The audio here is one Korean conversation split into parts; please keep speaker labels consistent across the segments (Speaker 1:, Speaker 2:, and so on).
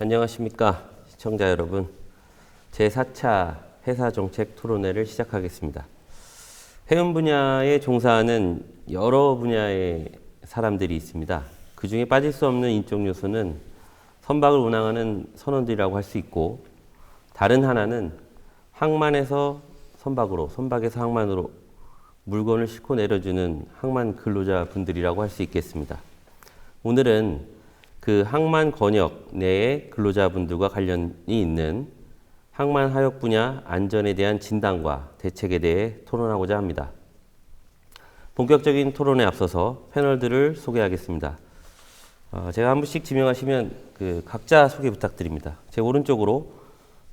Speaker 1: 안녕하십니까 시청자 여러분. 제4차 회사정책 토론회를 시작하겠습니다. 해운 분야에 종사하는 여러 분야의 사람들이 있습니다. 그 중에 빠질 수 없는 인적 요소는 선박을 운항하는 선원들이라고 할 수 있고, 다른 하나는 항만에서 선박으로, 선박에서 항만으로 물건을 싣고 내려주는 항만 근로자분들이라고 할 수 있겠습니다. 오늘은 그 항만 권역 내의 근로자분들과 관련이 있는 항만 하역 분야 안전에 대한 진단과 대책에 대해 토론하고자 합니다. 본격적인 토론에 앞서서 패널들을 소개하겠습니다. 제가 한 분씩 지명하시면 각자 소개 부탁드립니다. 제 오른쪽으로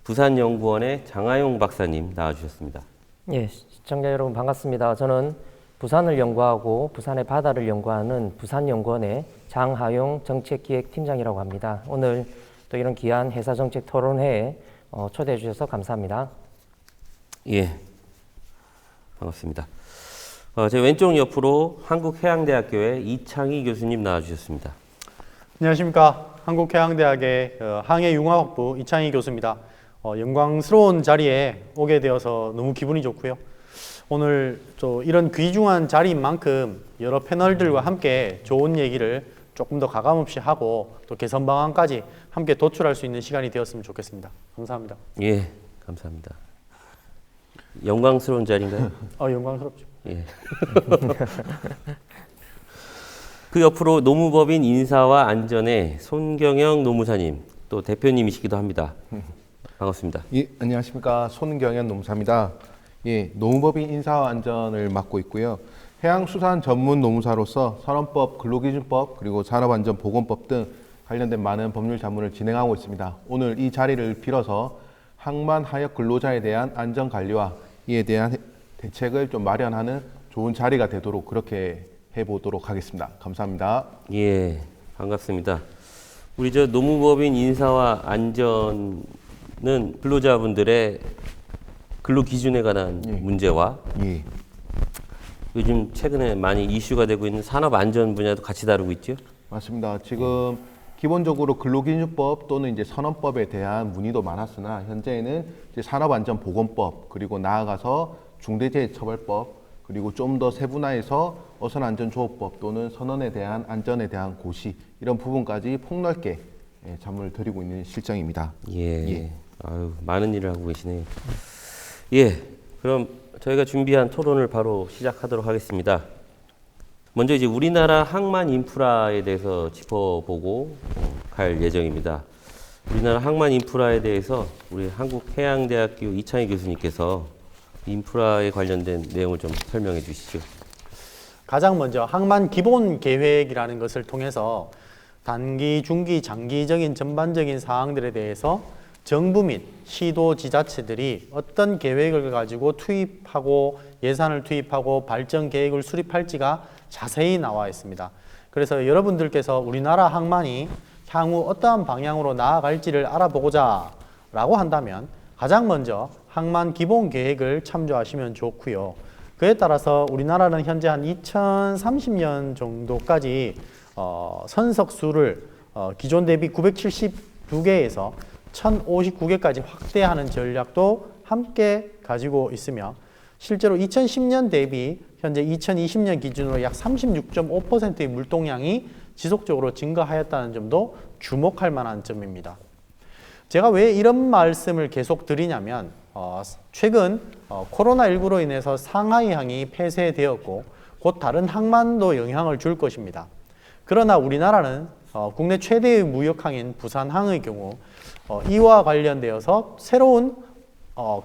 Speaker 1: 부산연구원의 장하용 박사님 나와주셨습니다.
Speaker 2: 예, 시청자 여러분 반갑습니다. 저는 부산을 연구하고 부산의 바다를 연구하는 부산연구원의 장하용 정책기획팀장이라고 합니다. 오늘 또 이런 귀한 회사정책 토론회에 초대해 주셔서 감사합니다.
Speaker 1: 예, 반갑습니다. 제 왼쪽 옆으로 한국해양대학교의 이창희 교수님 나와주셨습니다.
Speaker 3: 안녕하십니까. 한국해양대학의 항해융화학부 이창희 교수입니다. 영광스러운 자리에 오게 되어서 너무 기분이 좋고요. 오늘 또 이런 귀중한 자리인 만큼 여러 패널들과 함께 좋은 얘기를 조금 더 가감없이 하고 또 개선 방안까지 함께 도출할 수 있는 시간이 되었으면 좋겠습니다. 감사합니다.
Speaker 1: 예, 감사합니다. 영광스러운 자리인가요?
Speaker 3: 영광스럽죠.
Speaker 1: 예. 그 옆으로 노무법인 인사와 안전의 손경영 노무사님, 또 대표님이시기도 합니다. 반갑습니다.
Speaker 4: 예, 안녕하십니까. 손경현 노무사입니다. 예, 노무법인 인사와 안전을 맡고 있고요. 해양수산 전문 노무사로서 산업법, 근로기준법, 그리고 산업안전보건법 등 관련된 많은 법률 자문을 진행하고 있습니다. 오늘 이 자리를 빌어서 항만 하역 근로자에 대한 안전관리와 이에 대한 대책을 좀 마련하는 좋은 자리가 되도록 그렇게 해보도록 하겠습니다. 감사합니다.
Speaker 1: 예, 반갑습니다. 우리 노무법인 인사와 안전은 근로자분들의 근로 기준에 관한 문제와 요즘 최근에 많이 이슈가 되고 있는 산업 안전 분야도 같이 다루고 있죠?
Speaker 4: 맞습니다. 지금 기본적으로 근로기준법 또는 이제 선언법에 대한 문의도 많았으나 현재는 이제 산업안전보건법, 그리고 나아가서 중대재해처벌법, 그리고 좀 더 세분화해서 어선안전조업법 또는 선원에 대한 안전에 대한 고시, 이런 부분까지 폭넓게 자문을 드리고 있는 실정입니다.
Speaker 1: 예. 아유, 많은 일을 하고 계시네요. 예, 그럼 저희가 준비한 토론을 바로 시작하도록 하겠습니다. 먼저 이제 우리나라 항만 인프라에 대해서 짚어보고 갈 예정입니다. 우리나라 항만 인프라에 대해서 우리 한국해양대학교 이창희 교수님께서 인프라에 관련된 내용을 좀 설명해 주시죠.
Speaker 3: 가장 먼저 항만 기본 계획이라는 것을 통해서 단기, 중기, 장기적인 전반적인 사항들에 대해서 정부 및 시도 지자체들이 어떤 계획을 가지고 투입하고 예산을 투입하고 발전 계획을 수립할지가 자세히 나와 있습니다. 그래서 여러분들께서 우리나라 항만이 향후 어떠한 방향으로 나아갈지를 알아보고자 라고 한다면 가장 먼저 항만 기본 계획을 참조하시면 좋고요. 그에 따라서 우리나라는 현재 한 2030년 정도까지 선석 수를 기존 대비 972개에서 1059개까지 확대하는 전략도 함께 가지고 있으며, 실제로 2010년 대비 현재 2020년 기준으로 약 36.5%의 물동량이 지속적으로 증가하였다는 점도 주목할 만한 점입니다. 제가 왜 이런 말씀을 계속 드리냐면 최근 코로나19로 인해서 상하이항이 폐쇄되었고 곧 다른 항만도 영향을 줄 것입니다. 그러나 우리나라는 국내 최대의 무역항인 부산항의 경우 이와 관련되어서 새로운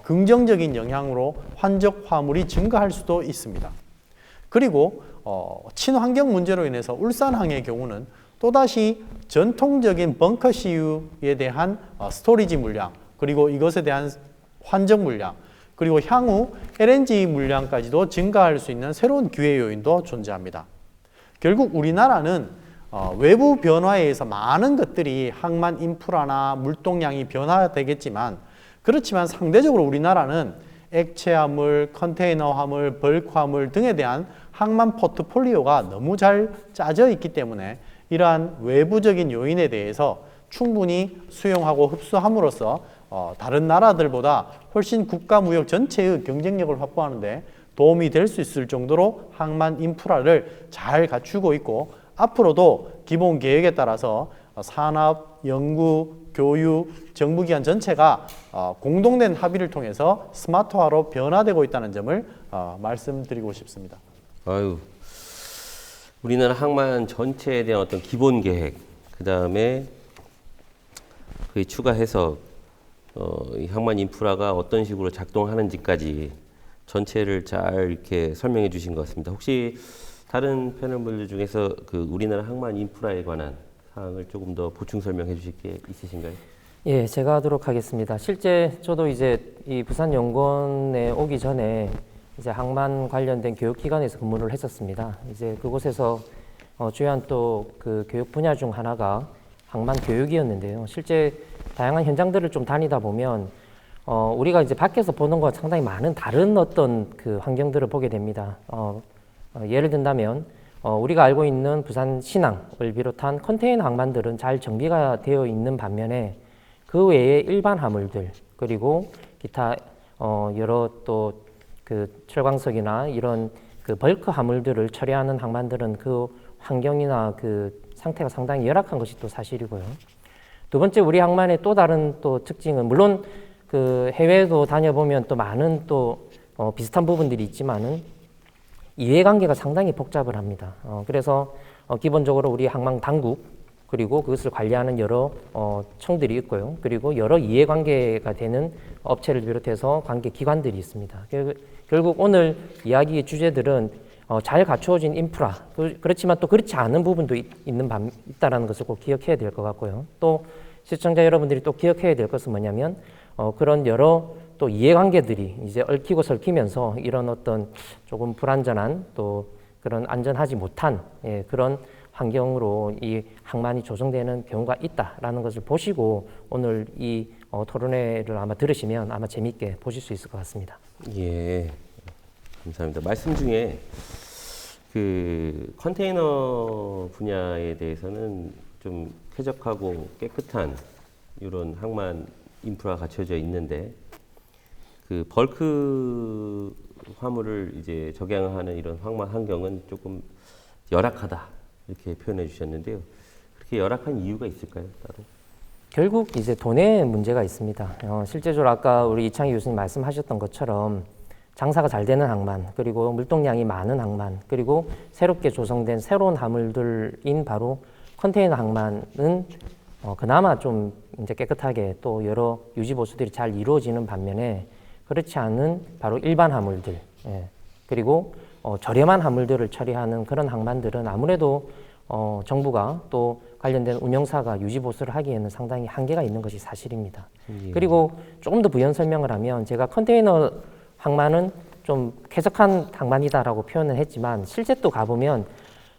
Speaker 3: 긍정적인 영향으로 환적 화물이 증가할 수도 있습니다. 그리고 친환경 문제로 인해서 울산항의 경우는 또다시 전통적인 벙커 CU에 대한 스토리지 물량, 그리고 이것에 대한 환적 물량, 그리고 향후 LNG 물량까지도 증가할 수 있는 새로운 기회 요인도 존재합니다. 결국 우리나라는 외부 변화에 의해서 많은 것들이 항만 인프라나 물동량이 변화되겠지만, 그렇지만 상대적으로 우리나라는 액체 화물, 컨테이너 화물, 벌크 화물 등에 대한 항만 포트폴리오가 너무 잘 짜져 있기 때문에 이러한 외부적인 요인에 대해서 충분히 수용하고 흡수함으로써 다른 나라들보다 훨씬 국가 무역 전체의 경쟁력을 확보하는데 도움이 될 수 있을 정도로 항만 인프라를 잘 갖추고 있고 앞으로도 기본 계획에 따라서 산업, 연구, 교육, 정부기관 전체가 공동된 합의를 통해서 스마트화로 변화되고 있다는 점을 말씀드리고 싶습니다.
Speaker 1: 아유, 우리나라 항만 전체에 대한 어떤 기본 계획, 그 다음에 그에 추가해서 이 항만 인프라가 어떤 식으로 작동하는지까지 전체를 잘 이렇게 설명해 주신 것 같습니다. 혹시 다른 패널분들 중에서 그 우리나라 항만 인프라에 관한 사항을 조금 더 보충 설명해 주실 게 있으신가요?
Speaker 2: 예, 제가 하도록 하겠습니다. 실제 저도 이제 이 부산연구원에 오기 전에 이제 항만 관련된 교육기관에서 근무를 했었습니다. 이제 그곳에서 주요한 또 그 교육 분야 중 하나가 항만 교육이었는데요. 실제 다양한 현장들을 좀 다니다 보면 우리가 이제 밖에서 보는 것과 상당히 많은 다른 어떤 그 환경들을 보게 됩니다. 예를 든다면 우리가 알고 있는 부산 신항을 비롯한 컨테이너 항만들은 잘 정비가 되어 있는 반면에 그 외에 일반 화물들 그리고 기타 여러 또 그 철광석이나 이런 그 벌크 화물들을 처리하는 항만들은 그 환경이나 그 상태가 상당히 열악한 것이 또 사실이고요. 두 번째 우리 항만의 또 다른 또 특징은 물론 그 해외도 다녀보면 또 많은 또 비슷한 부분들이 있지만은 이해관계가 상당히 복잡을 합니다. 그래서 기본적으로 우리 항만 당국 그리고 그것을 관리하는 여러 청들이 있고요. 그리고 여러 이해관계가 되는 업체를 비롯해서 관계 기관들이 있습니다. 결국 오늘 이야기 주제들은 잘 갖추어진 인프라, 그렇지만 또 그렇지 않은 부분도 있다는 것을 꼭 기억해야 될 것 같고요. 또 시청자 여러분들이 또 기억해야 될 것은 뭐냐면 그런 여러 또 이해관계들이 이제 얽히고 설키면서 이런 어떤 조금 불안전한 또 그런 안전하지 못한 그런 환경으로 이 항만이 조성되는 경우가 있다라는 것을 보시고 오늘 이 토론회를 아마 들으시면 아마 재미있게 보실 수 있을 것 같습니다.
Speaker 1: 예, 감사합니다. 말씀 중에 그 컨테이너 분야에 대해서는 좀 쾌적하고 깨끗한 이런 항만 인프라가 갖춰져 있는데 그 벌크 화물을 이제 적양하는 이런 항만 환경은 조금 열악하다 이렇게 표현해 주셨는데요. 그렇게 열악한 이유가 있을까요, 따로?
Speaker 2: 결국 이제 돈의 문제가 있습니다. 실제적으로 아까 우리 이창희 교수님 말씀하셨던 것처럼 장사가 잘 되는 항만, 그리고 물동량이 많은 항만, 그리고 새롭게 조성된 새로운 화물들인 바로 컨테이너 항만은 그나마 좀 이제 깨끗하게 또 여러 유지 보수들이 잘 이루어지는 반면에 그렇지 않은 바로 일반 화물들, 그리고 저렴한 화물들을 처리하는 그런 항만들은 아무래도 정부가 또 관련된 운영사가 유지 보수를 하기에는 상당히 한계가 있는 것이 사실입니다.
Speaker 1: 예.
Speaker 2: 그리고 조금 더 부연 설명을 하면 제가 컨테이너 항만은 좀 쾌적한 항만이다라고 표현을 했지만 실제 또 가보면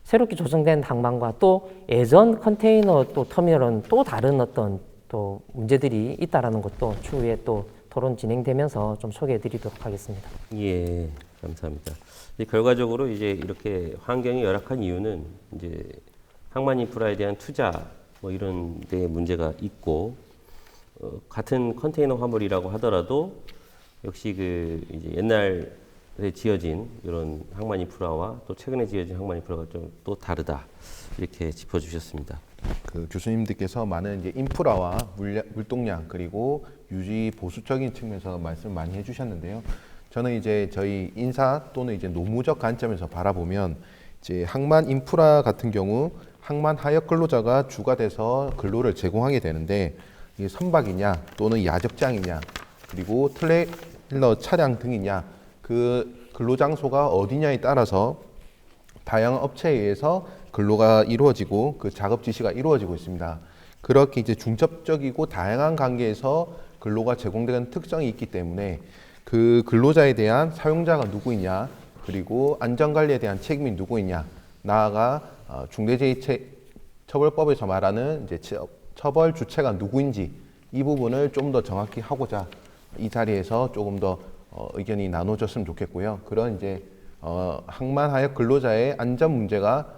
Speaker 2: 새롭게 조성된 항만과 또 예전 컨테이너 또 터미널은 또 다른 어떤 또 문제들이 있다라는 것도 추후에 또 토론 진행되면서 좀 소개해 드리도록 하겠습니다.
Speaker 1: 예, 감사합니다. 이제 결과적으로 이제 이렇게 환경이 열악한 이유는 이제 항만 인프라에 대한 투자 뭐 이런 데 문제가 있고 같은 컨테이너 화물이라고 하더라도 역시 그 이제 옛날에 지어진 이런 항만 인프라와 또 최근에 지어진 항만 인프라가 좀 또 다르다 이렇게 짚어주셨습니다.
Speaker 4: 그 교수님들께서 많은 이제 인프라와 물동량 그리고 유지 보수적인 측면에서 말씀 많이 해주셨는데요. 저는 이제 저희 인사 또는 이제 노무적 관점에서 바라보면 이제 항만 인프라 같은 경우 항만 하역 근로자가 주가 돼서 근로를 제공하게 되는데 이게 선박이냐 또는 야적장이냐 그리고 트레일러 차량 등이냐 그 근로 장소가 어디냐에 따라서 다양한 업체에 의해서 근로가 이루어지고 그 작업 지시가 이루어지고 있습니다. 그렇게 이제 중첩적이고 다양한 관계에서 근로가 제공되는 특성이 있기 때문에 그 근로자에 대한 사용자가 누구이냐 그리고 안전관리에 대한 책임이 누구이냐 나아가 중대재해처벌법에서 말하는 이제 처벌 주체가 누구인지 이 부분을 좀 더 정확히 하고자 이 자리에서 조금 더 의견이 나눠졌으면 좋겠고요. 그런 이제 항만 하역 근로자의 안전 문제가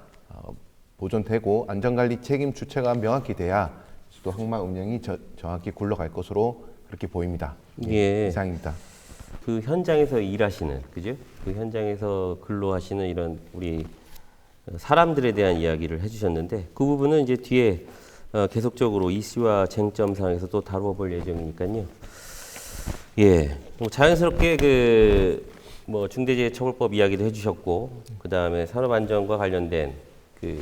Speaker 4: 보존되고 안전관리 책임 주체가 명확히 돼야 또 항만 운영이 정확히 굴러갈 것으로 그렇게 보입니다.
Speaker 1: 예.
Speaker 4: 이상입니다.
Speaker 1: 그 현장에서 일하시는, 그죠? 그 현장에서 근로하시는 이런 우리 사람들에 대한 이야기를 해주셨는데 그 부분은 이제 뒤에 계속적으로 이슈와 쟁점 사항에서 또 다뤄볼 예정이니까요. 예, 뭐 자연스럽게 그 뭐 중대재해처벌법 이야기도 해주셨고 그 다음에 산업안전과 관련된 그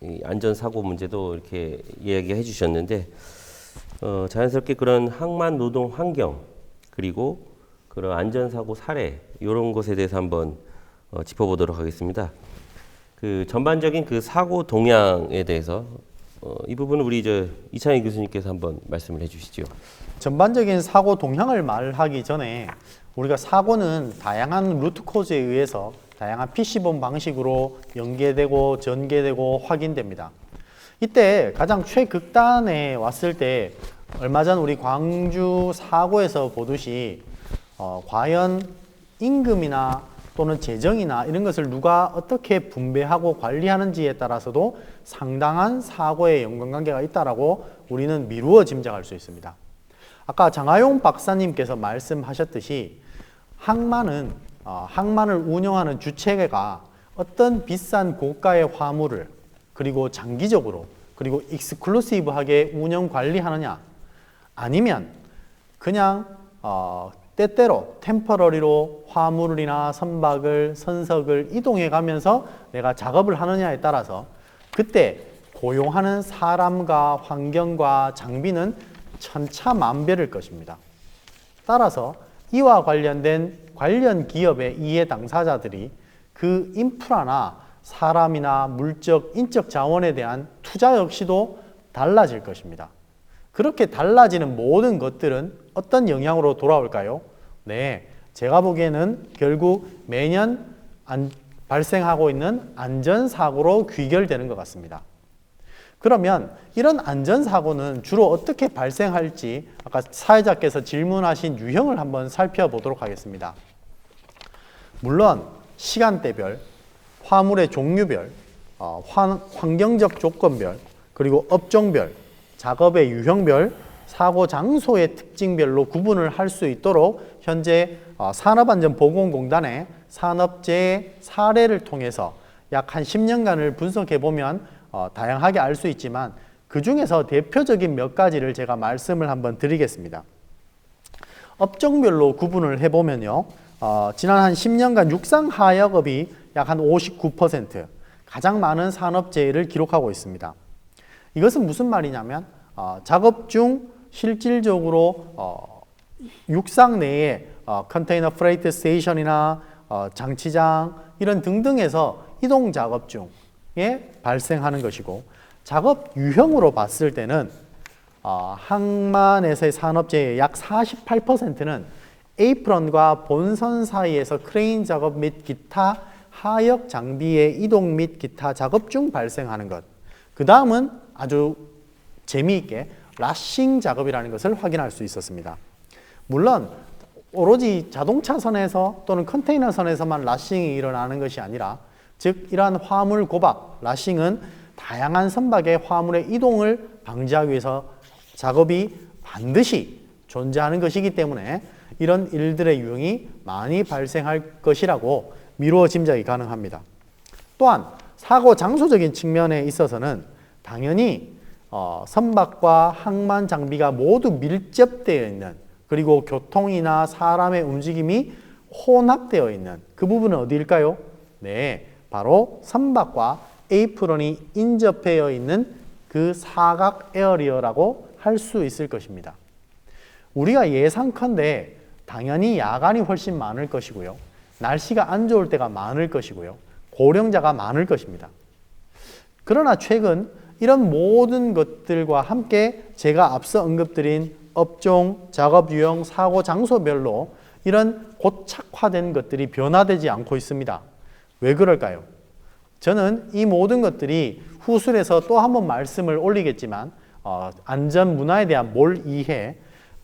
Speaker 1: 이 안전사고 문제도 이렇게 이야기해 주셨는데 자연스럽게 그런 항만 노동 환경 그리고 그런 안전사고 사례 이런 것에 대해서 한번 짚어보도록 하겠습니다. 그 전반적인 그 사고 동향에 대해서 이 부분은 우리 이창희 교수님께서 한번 말씀을 해주시죠.
Speaker 3: 전반적인 사고 동향을 말하기 전에 우리가 사고는 다양한 루트 코즈에 의해서 다양한 PC범 방식으로 연계되고 전개되고 확인됩니다. 이때 가장 최극단에 왔을 때 얼마 전 우리 광주 사고에서 보듯이 과연 임금이나 또는 재정이나 이런 것을 누가 어떻게 분배하고 관리하는지에 따라서도 상당한 사고의 연관관계가 있다라고 우리는 미루어 짐작할 수 있습니다. 아까 장하용 박사님께서 말씀하셨듯이 항만을 운영하는 주체가 어떤 비싼 고가의 화물을 그리고 장기적으로 그리고 익스클루시브하게 운영 관리하느냐 아니면 그냥 때때로 템퍼러리로 화물이나 선박을 선석을 이동해 가면서 내가 작업을 하느냐에 따라서 그때 고용하는 사람과 환경과 장비는 천차만별일 것입니다. 따라서 이와 관련된 관련 기업의 이해 당사자들이 그 인프라나 사람이나 물적, 인적 자원에 대한 투자 역시도 달라질 것입니다. 그렇게 달라지는 모든 것들은 어떤 영향으로 돌아올까요? 네, 제가 보기에는 결국 매년 발생하고 있는 안전사고로 귀결되는 것 같습니다. 그러면 이런 안전사고는 주로 어떻게 발생할지 아까 사회자께서 질문하신 유형을 한번 살펴보도록 하겠습니다. 물론 시간대별, 화물의 종류별, 환경적 조건별, 그리고 업종별, 작업의 유형별, 사고 장소의 특징별로 구분을 할 수 있도록 현재 산업안전보건공단의 산업재해 사례를 통해서 약 한 10년간을 분석해 보면 다양하게 알 수 있지만 그 중에서 대표적인 몇 가지를 제가 말씀을 한번 드리겠습니다. 업종별로 구분을 해보면요. 지난 한 10년간 육상하역업이 약 한 59% 가장 많은 산업재해를 기록하고 있습니다. 이것은 무슨 말이냐면 작업 중 실질적으로 육상 내에 컨테이너 프레이트 스테이션이나 장치장 이런 등등에서 이동 작업 중에 발생하는 것이고 작업 유형으로 봤을 때는 항만에서의 산업재해의 약 48%는 에이프런과 본선 사이에서 크레인 작업 및 기타 하역 장비의 이동 및 기타 작업 중 발생하는 것. 그 다음은 아주 재미있게 라싱 작업이라는 것을 확인할 수 있었습니다. 물론 오로지 자동차선에서 또는 컨테이너선에서만 라싱이 일어나는 것이 아니라 즉 이러한 화물 고박, 라싱은 다양한 선박의 화물의 이동을 방지하기 위해서 작업이 반드시 존재하는 것이기 때문에 이런 일들의 유형이 많이 발생할 것이라고 미루어 짐작이 가능합니다. 또한 사고 장소적인 측면에 있어서는 당연히 선박과 항만 장비가 모두 밀접되어 있는 그리고 교통이나 사람의 움직임이 혼합되어 있는 그 부분은 어디일까요? 네, 바로 선박과 에이프런이 인접되어 있는 그 사각 에어리어라고 할 수 있을 것입니다. 우리가 예상컨대 당연히 야간이 훨씬 많을 것이고요. 날씨가 안 좋을 때가 많을 것이고요. 고령자가 많을 것입니다. 그러나 최근 이런 모든 것들과 함께 제가 앞서 언급드린 업종, 작업 유형, 사고 장소별로 이런 고착화된 것들이 변화되지 않고 있습니다. 왜 그럴까요? 저는 이 모든 것들이 후술에서 또 한 번 말씀을 올리겠지만 안전 문화에 대한 몰 이해,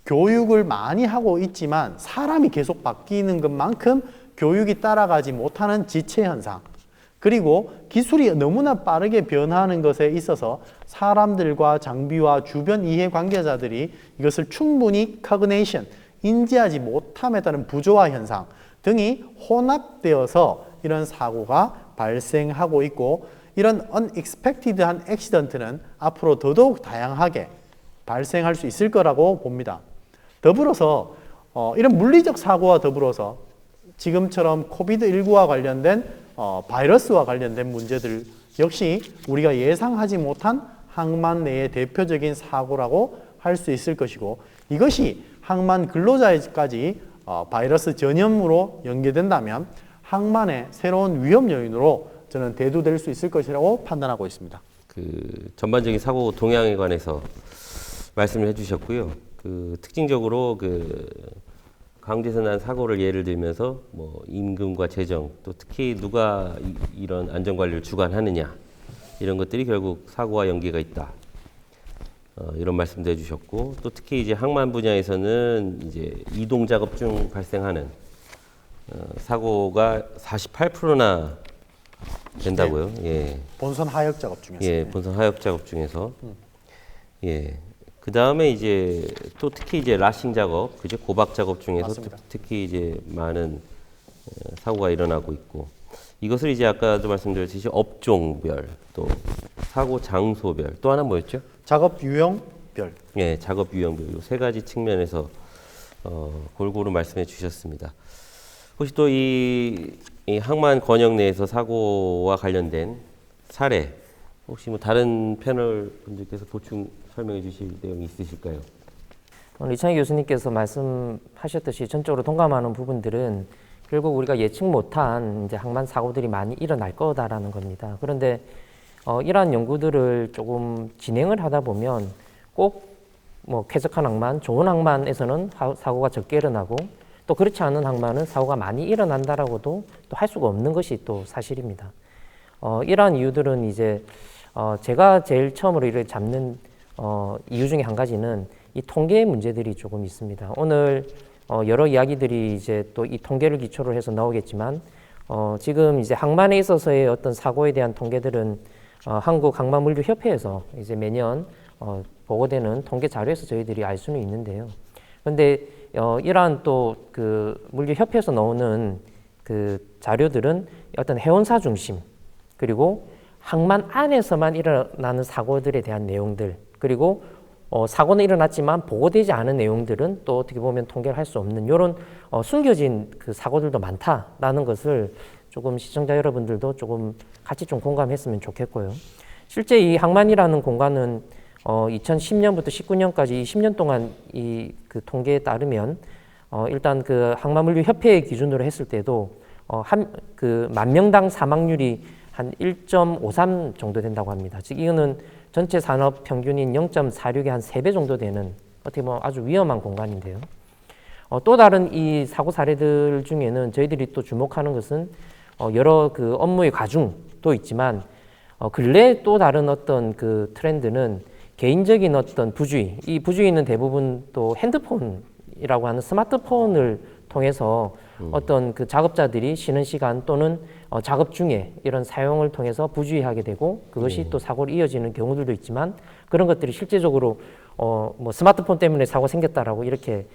Speaker 3: 교육을 많이 하고 있지만 사람이 계속 바뀌는 것만큼 교육이 따라가지 못하는 지체 현상, 그리고 기술이 너무나 빠르게 변화하는 것에 있어서 사람들과 장비와 주변 이해 관계자들이 이것을 충분히 cognation, 인지하지 못함에 따른 부조화 현상 등이 혼합되어서 이런 사고가 발생하고 있고, 이런 unexpected한 accident는 앞으로 더더욱 다양하게 발생할 수 있을 거라고 봅니다. 더불어서 이런 물리적 사고와 더불어서 지금처럼 코비드19와 관련된 바이러스와 관련된 문제들 역시 우리가 예상하지 못한 항만 내의 대표적인 사고라고 할 수 있을 것이고, 이것이 항만 근로자에까지 바이러스 전염으로 연계된다면 항만의 새로운 위험 요인으로 저는 대두될 수 있을 것이라고 판단하고 있습니다.
Speaker 1: 그 전반적인 사고 동향에 관해서 말씀을 해주셨고요. 그 특징적으로 그 강제에서 난 사고를 예를 들면서 뭐 임금과 재정, 또 특히 누가 이런 안전 관리를 주관하느냐, 이런 것들이 결국 사고와 연계가 있다. 이런 말씀도 해주셨고, 또 특히 이제 항만 분야에서는 이제 이동 작업 중 발생하는 사고가 48%나 된다고요. 예.
Speaker 3: 본선 하역 작업 중에서.
Speaker 1: 예, 본선 하역 작업 중에서. 예. 그 다음에 이제 또 특히 이제 라싱 작업, 그죠? 고박 작업 중에서 특히 이제 많은 사고가 일어나고 있고, 이것을 이제 아까도 말씀드렸듯이 업종별, 또 사고 장소별, 또 하나 뭐였죠?
Speaker 3: 작업 유형별.
Speaker 1: 예, 작업 유형별, 이 세 가지 측면에서 골고루 말씀해 주셨습니다. 혹시 또 이 항만 권역 내에서 사고와 관련된 사례, 혹시 뭐 다른 패널 분들께서 보충 설명해 주실 내용이 있으실까요?
Speaker 2: 오늘 이창희 교수님께서 말씀하셨듯이 전적으로 동감하는 부분들은 결국 우리가 예측 못한 이제 항만 사고들이 많이 일어날 거다라는 겁니다. 그런데 이러한 연구들을 조금 진행을 하다 보면 꼭 뭐 쾌적한 항만, 좋은 항만에서는 사고가 적게 일어나고, 또 그렇지 않은 항만은 사고가 많이 일어난다라고도 또 할 수가 없는 것이 또 사실입니다. 이러한 이유들은 이제 제가 제일 처음으로 이를 잡는 이유 중에 한 가지는 이 통계의 문제들이 조금 있습니다. 오늘 여러 이야기들이 이제 또 이 통계를 기초로 해서 나오겠지만, 지금 이제 항만에 있어서의 어떤 사고에 대한 통계들은 한국항만물류협회에서 이제 매년 보고되는 통계 자료에서 저희들이 알 수는 있는데요. 그런데 이러한 또 그 물류협회에서 나오는 그 자료들은 어떤 해운사 중심, 그리고 항만 안에서만 일어나는 사고들에 대한 내용들, 그리고 사고는 일어났지만 보고되지 않은 내용들은 또 어떻게 보면 통계를 할 수 없는 이런 숨겨진 그 사고들도 많다라는 것을 조금 시청자 여러분들도 조금 같이 좀 공감했으면 좋겠고요. 실제 이 항만이라는 공간은 2010년부터 19년까지 이 10년 동안 이 그 통계에 따르면 일단 그 항만물류협회 기준으로 했을 때도 그 만 명당 사망률이 한 1.53 정도 된다고 합니다. 즉 이거는 전체 산업 평균인 0.46의 한 3배 정도 되는 어떻게 보면 아주 위험한 공간인데요. 또 다른 이 사고 사례들 중에는 저희들이 또 주목하는 것은 여러 그 업무의 과중도 있지만 근래 또 다른 어떤 그 트렌드는 개인적인 어떤 부주의, 이 부주의는 대부분 또 핸드폰이라고 하는 스마트폰을 통해서 어떤 그 작업자들이 쉬는 시간 또는 작업 중에 이런 사용을 통해서 부주의하게 되고 그것이 또 사고로 이어지는 경우들도 있지만, 그런 것들이 실제적으로 뭐 스마트폰 때문에 사고 생겼다라고 이렇게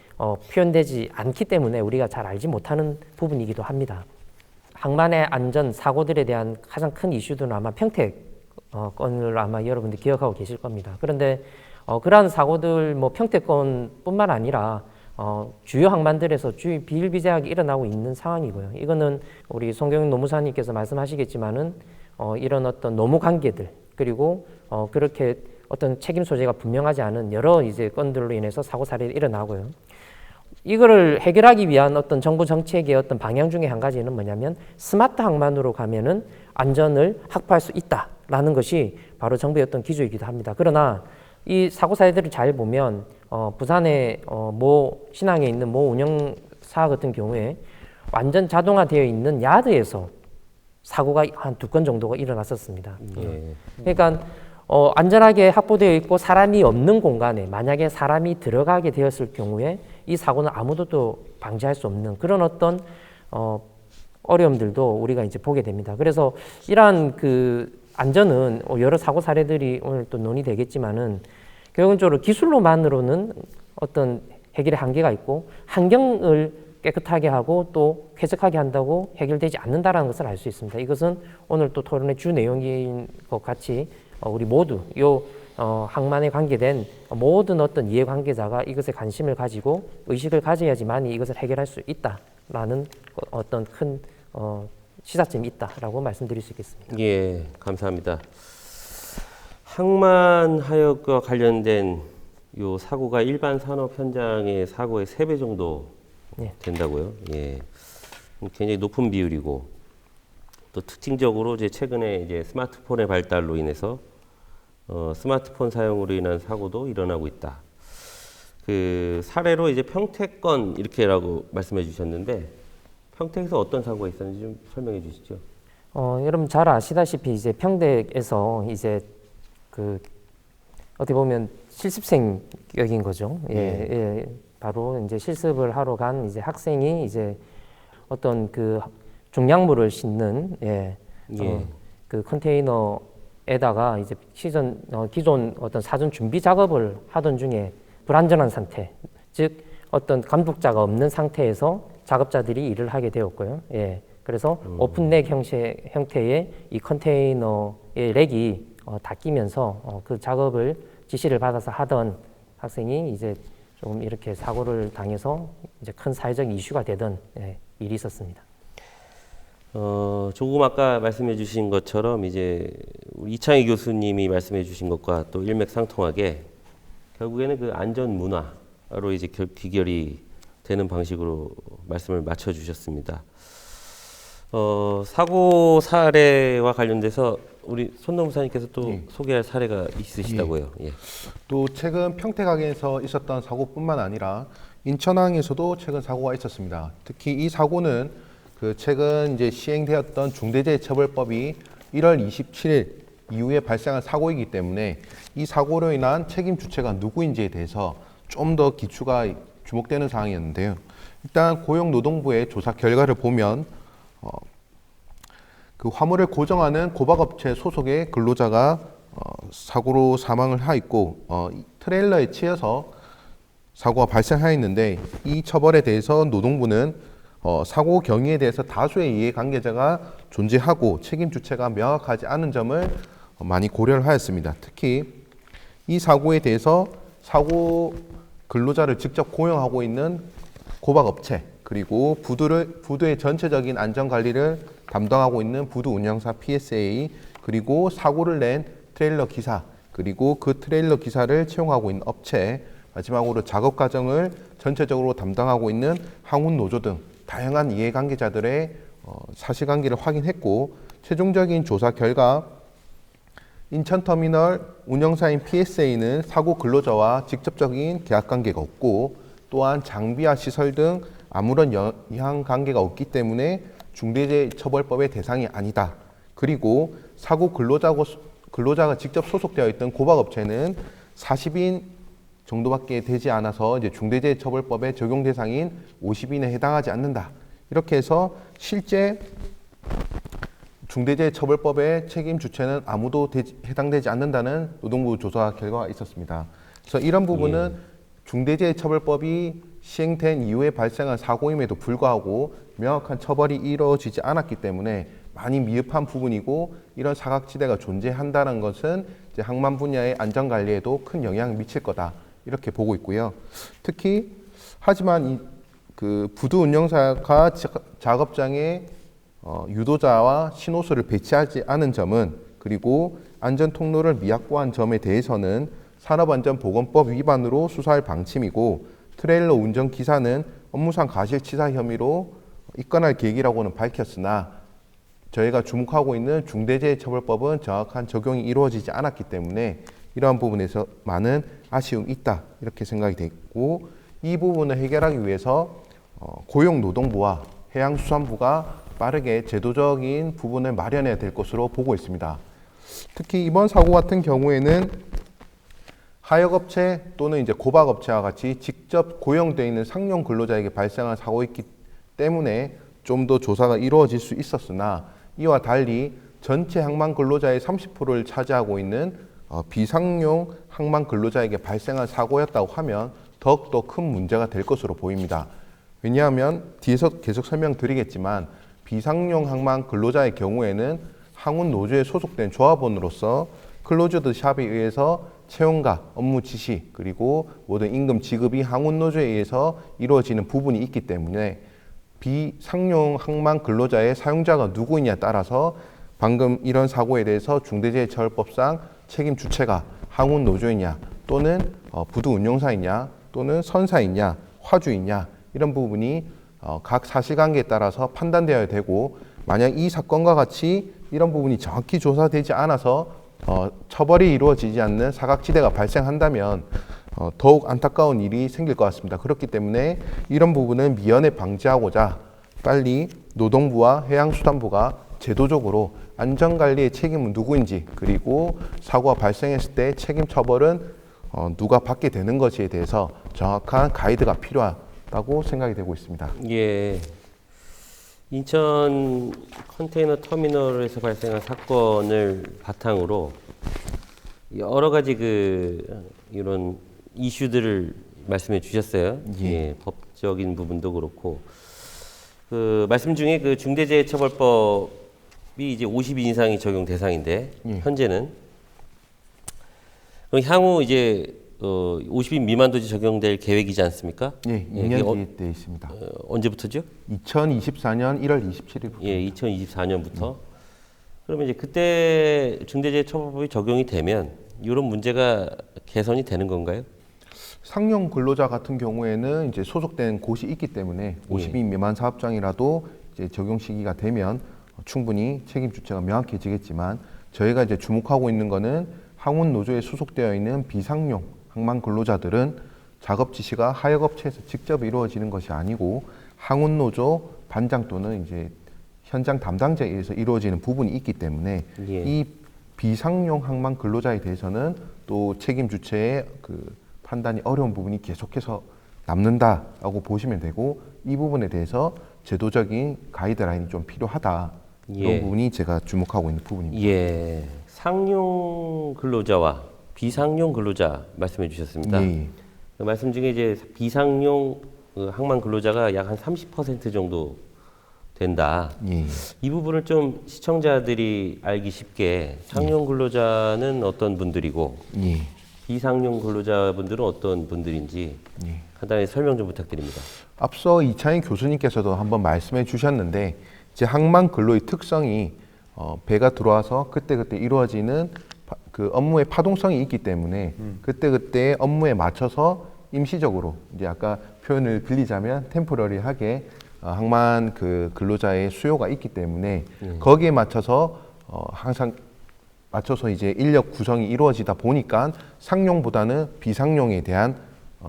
Speaker 2: 표현되지 않기 때문에 우리가 잘 알지 못하는 부분이기도 합니다. 항만의 안전 사고들에 대한 가장 큰 이슈들은 아마 평택 건을 아마 여러분들 기억하고 계실 겁니다. 그런데 그러한 사고들 뭐 평택건뿐만 아니라 주요 항만들에서 비일비재하게 일어나고 있는 상황이고요. 이거는 우리 송경윤 노무사님께서 말씀하시겠지만은 이런 어떤 노무 관계들, 그리고 그렇게 어떤 책임 소재가 분명하지 않은 여러 이제 건들로 인해서 사고 사례가 일어나고요. 이거를 해결하기 위한 어떤 정부 정책의 어떤 방향 중에 한 가지는 뭐냐면 스마트 항만으로 가면은 안전을 확보할 수 있다라는 것이 바로 정부의 어떤 기조이기도 합니다. 그러나 이 사고 사례들을 잘 보면 부산의 모 신항에 있는 모 운영사 같은 경우에 완전 자동화되어 있는 야드에서 사고가 한 2건 정도가 일어났었습니다. 그러니까 안전하게 확보되어 있고 사람이 없는 공간에 만약에 사람이 들어가게 되었을 경우에 이 사고는 아무도 또 방지할 수 없는 그런 어떤 어려움들도 우리가 이제 보게 됩니다. 그래서 이러한 그 안전은 여러 사고 사례들이 오늘 또 논의되겠지만은 결론적으로 기술로만으로는 어떤 해결의 한계가 있고 환경을 깨끗하게 하고 또 쾌적하게 한다고 해결되지 않는다라는 것을 알 수 있습니다. 이것은 오늘 또 토론의 주 내용인 것 같이 우리 모두 항만에 관계된 모든 어떤 이해관계자가 이것에 관심을 가지고 의식을 가져야지만 이것을 해결할 수 있다라는 어떤 큰 시사점이 있다라고 말씀드릴 수 있겠습니다.
Speaker 1: 예, 감사합니다. 항만하역과 관련된 요 사고가 일반 산업 현장의 사고의 3배 정도
Speaker 2: 예.
Speaker 1: 된다고요? 예. 굉장히 높은 비율이고 또 특징적으로 이제 최근에 이제 스마트폰의 발달로 인해서 스마트폰 사용으로 인한 사고도 일어나고 있다. 그 사례로 이제 평택건 이렇게라고 말씀해 주셨는데 평택에서 어떤 사고가 있었는지 좀 설명해 주시죠.
Speaker 2: 여러분 잘 아시다시피 이제 평택에서 이제 그 어떻게 보면 실습생격인 거죠. 예, 바로 이제 실습을 하러 간 이제 학생이 이제 어떤 그 중량물을 싣는 그 컨테이너에다가 이제 기존 어떤 사전 준비 작업을 하던 중에 불안전한 상태, 즉 어떤 감독자가 없는 상태에서 작업자들이 일을 하게 되었고요. 예, 그래서 오픈넥 형태의 이 컨테이너의 렉이 닫히면서 그 작업을 지시를 받아서 하던 학생이 이제 조금 이렇게 사고를 당해서 이제 큰 사회적 이슈가 되던 일이 있었습니다.
Speaker 1: 조금 아까 말씀해 주신 것처럼 이제 우리 이창희 교수님이 말씀해 주신 것과 또 일맥상통하게 결국에는 그 안전 문화로 이제 귀결이 되는 방식으로 말씀을 맞춰 주셨습니다. 사고 사례와 관련돼서 우리 손노무사님께서 또 소개할 사례가 있으시다고요. 예.
Speaker 4: 또 최근 평택항에서 있었던 사고뿐만 아니라 인천항에서도 최근 사고가 있었습니다. 특히 이 사고는 그 최근 이제 시행되었던 중대재해처벌법이 1월 27일 이후에 발생한 사고이기 때문에 이 사고로 인한 책임 주체가 누구인지에 대해서 좀 더 기초가 주목되는 사항이었는데요. 일단 고용노동부의 조사 결과를 보면 그 화물을 고정하는 고박업체 소속의 근로자가 사고로 사망을 하였고 트레일러에 치여서 사고가 발생하였는데 이 처벌에 대해서 노동부는 사고 경위에 대해서 다수의 이해관계자가 존재하고 책임 주체가 명확하지 않은 점을 많이 고려를 하였습니다. 특히 이 사고에 대해서 사고 근로자를 직접 고용하고 있는 고박업체 그리고 부두의 전체적인 안전관리를 담당하고 있는 부두 운영사 PSA 그리고 사고를 낸 트레일러 기사 그리고 그 트레일러 기사를 채용하고 있는 업체 마지막으로 작업 과정을 전체적으로 담당하고 있는 항운 노조 등 다양한 이해관계자들의 사실관계를 확인했고 최종적인 조사 결과 인천터미널 운영사인 PSA는 사고 근로자와 직접적인 계약관계가 없고 또한 장비와 시설 등 아무런 영향관계가 없기 때문에 중대재해처벌법의 대상이 아니다. 그리고 사고 근로자가 직접 소속되어 있던 고박업체는 40인 정도밖에 되지 않아서 이제 중대재해처벌법의 적용 대상인 50인에 해당하지 않는다. 이렇게 해서 실제 중대재해처벌법의 책임 주체는 아무도 해당되지 않는다는 노동부 조사 결과가 있었습니다. 그래서 이런 부분은 중대재해처벌법이 시행된 이후에 발생한 사고임에도 불구하고 명확한 처벌이 이루어지지 않았기 때문에 많이 미흡한 부분이고 이런 사각지대가 존재한다는 것은 이제 항만 분야의 안전관리에도 큰 영향을 미칠 거다 이렇게 보고 있고요. 특히 하지만 그 부두 운영사가 작업장에 유도자와 신호수를 배치하지 않은 점은 그리고 안전 통로를 미확보한 점에 대해서는 산업안전보건법 위반으로 수사할 방침이고 트레일러 운전기사는 업무상 과실치사 혐의로 입건할 계획이라고는 밝혔으나 저희가 주목하고 있는 중대재해처벌법은 정확한 적용이 이루어지지 않았기 때문에 이러한 부분에서 많은 아쉬움이 있다 이렇게 생각이 됐고 이 부분을 해결하기 위해서 고용노동부와 해양수산부가 빠르게 제도적인 부분을 마련해야 될 것으로 보고 있습니다. 특히 이번 사고 같은 경우에는 하역업체 또는 이제 고박업체와 같이 직접 고용되어 있는 상용 근로자에게 발생한 사고이기 때문에 좀 더 조사가 이루어질 수 있었으나 이와 달리 전체 항만 근로자의 30%를 차지하고 있는 비상용 항만 근로자에게 발생한 사고였다고 하면 더욱더 큰 문제가 될 것으로 보입니다. 왜냐하면 뒤에서 계속 설명드리겠지만 비상용 항만 근로자의 경우에는 항운 노조에 소속된 조합원으로서 클로즈드 샵에 의해서 채용과 업무 지시 그리고 모든 임금 지급이 항운 노조에 의해서 이루어지는 부분이 있기 때문에 비상용 항만 근로자의 사용자가 누구이냐에 따라서 방금 이런 사고에 대해서 중대재해처벌법상 책임 주체가 항운 노조이냐 또는 부두 운용사이냐 또는 선사이냐 화주이냐 이런 부분이 각 사실관계에 따라서 판단되어야 되고 만약 이 사건과 같이 이런 부분이 정확히 조사되지 않아서 처벌이 이루어지지 않는 사각지대가 발생한다면 더욱 안타까운 일이 생길 것 같습니다. 그렇기 때문에 이런 부분을 미연에 방지하고자 빨리 노동부와 해양수산부가 제도적으로 안전관리의 책임은 누구인지 그리고 사고가 발생했을 때 책임 처벌은 누가 받게 되는 것에 대해서 정확한 가이드가 필요하다고 생각이 되고 있습니다.
Speaker 1: 예. 인천 컨테이너 터미널에서 발생한 사건을 바탕으로 여러 가지 이런 이슈들을 말씀해 주셨어요. 예, 법적인 부분도 그렇고 말씀 중에 중대재해처벌법이 이제 50인 이상이 적용 대상인데 현재는 그럼 향후 이제 50인 미만도 적용될 계획이지 않습니까?
Speaker 4: 예, 2년 뒤에 돼 있습니다.
Speaker 1: 언제부터죠?
Speaker 4: 2024년 1월 27일부터.
Speaker 1: 예, 2024년부터. 그러면 이제 그때 중대재해처벌법이 적용이 되면 이런 문제가 개선이 되는 건가요?
Speaker 4: 상용 근로자 같은 경우에는 이제 소속된 곳이 있기 때문에 50인 미만 사업장이라도 이제 적용 시기가 되면 충분히 책임 주체가 명확해지겠지만 저희가 이제 주목하고 있는 거는 항운 노조에 소속되어 있는 비상용 항만 근로자들은 작업 지시가 하역업체에서 직접 이루어지는 것이 아니고 항운 노조 반장 또는 이제 현장 담당자에 의해서 이루어지는 부분이 있기 때문에 이 비상용 항만 근로자에 대해서는 또 책임 주체의 판단이 어려운 부분이 계속해서 남는다라고 보시면 되고 이 부분에 대해서 제도적인 가이드라인이 좀 필요하다. 이런 부분이 제가 주목하고 있는 부분입니다.
Speaker 1: 예. 상용 근로자와 비상용 근로자 말씀해 주셨습니다. 그 말씀 중에 이제 비상용 항만 근로자가 약 한 30% 정도 된다. 이 부분을 좀 시청자들이 알기 쉽게 상용 근로자는 어떤 분들이고 비상용 근로자분들은 어떤 분들인지 간단히 설명 좀 부탁드립니다.
Speaker 4: 앞서 이창희 교수님께서도 한번 말씀해 주셨는데 이제 항만 근로의 특성이 배가 들어와서 그때그때 이루어지는 업무의 파동성이 있기 때문에 그때그때 업무에 맞춰서 임시적으로 이제 아까 표현을 빌리자면 템포러리하게 항만 근로자의 수요가 있기 때문에 거기에 맞춰서 항상 맞춰서 이제 인력 구성이 이루어지다 보니까 상용보다는 비상용에 대한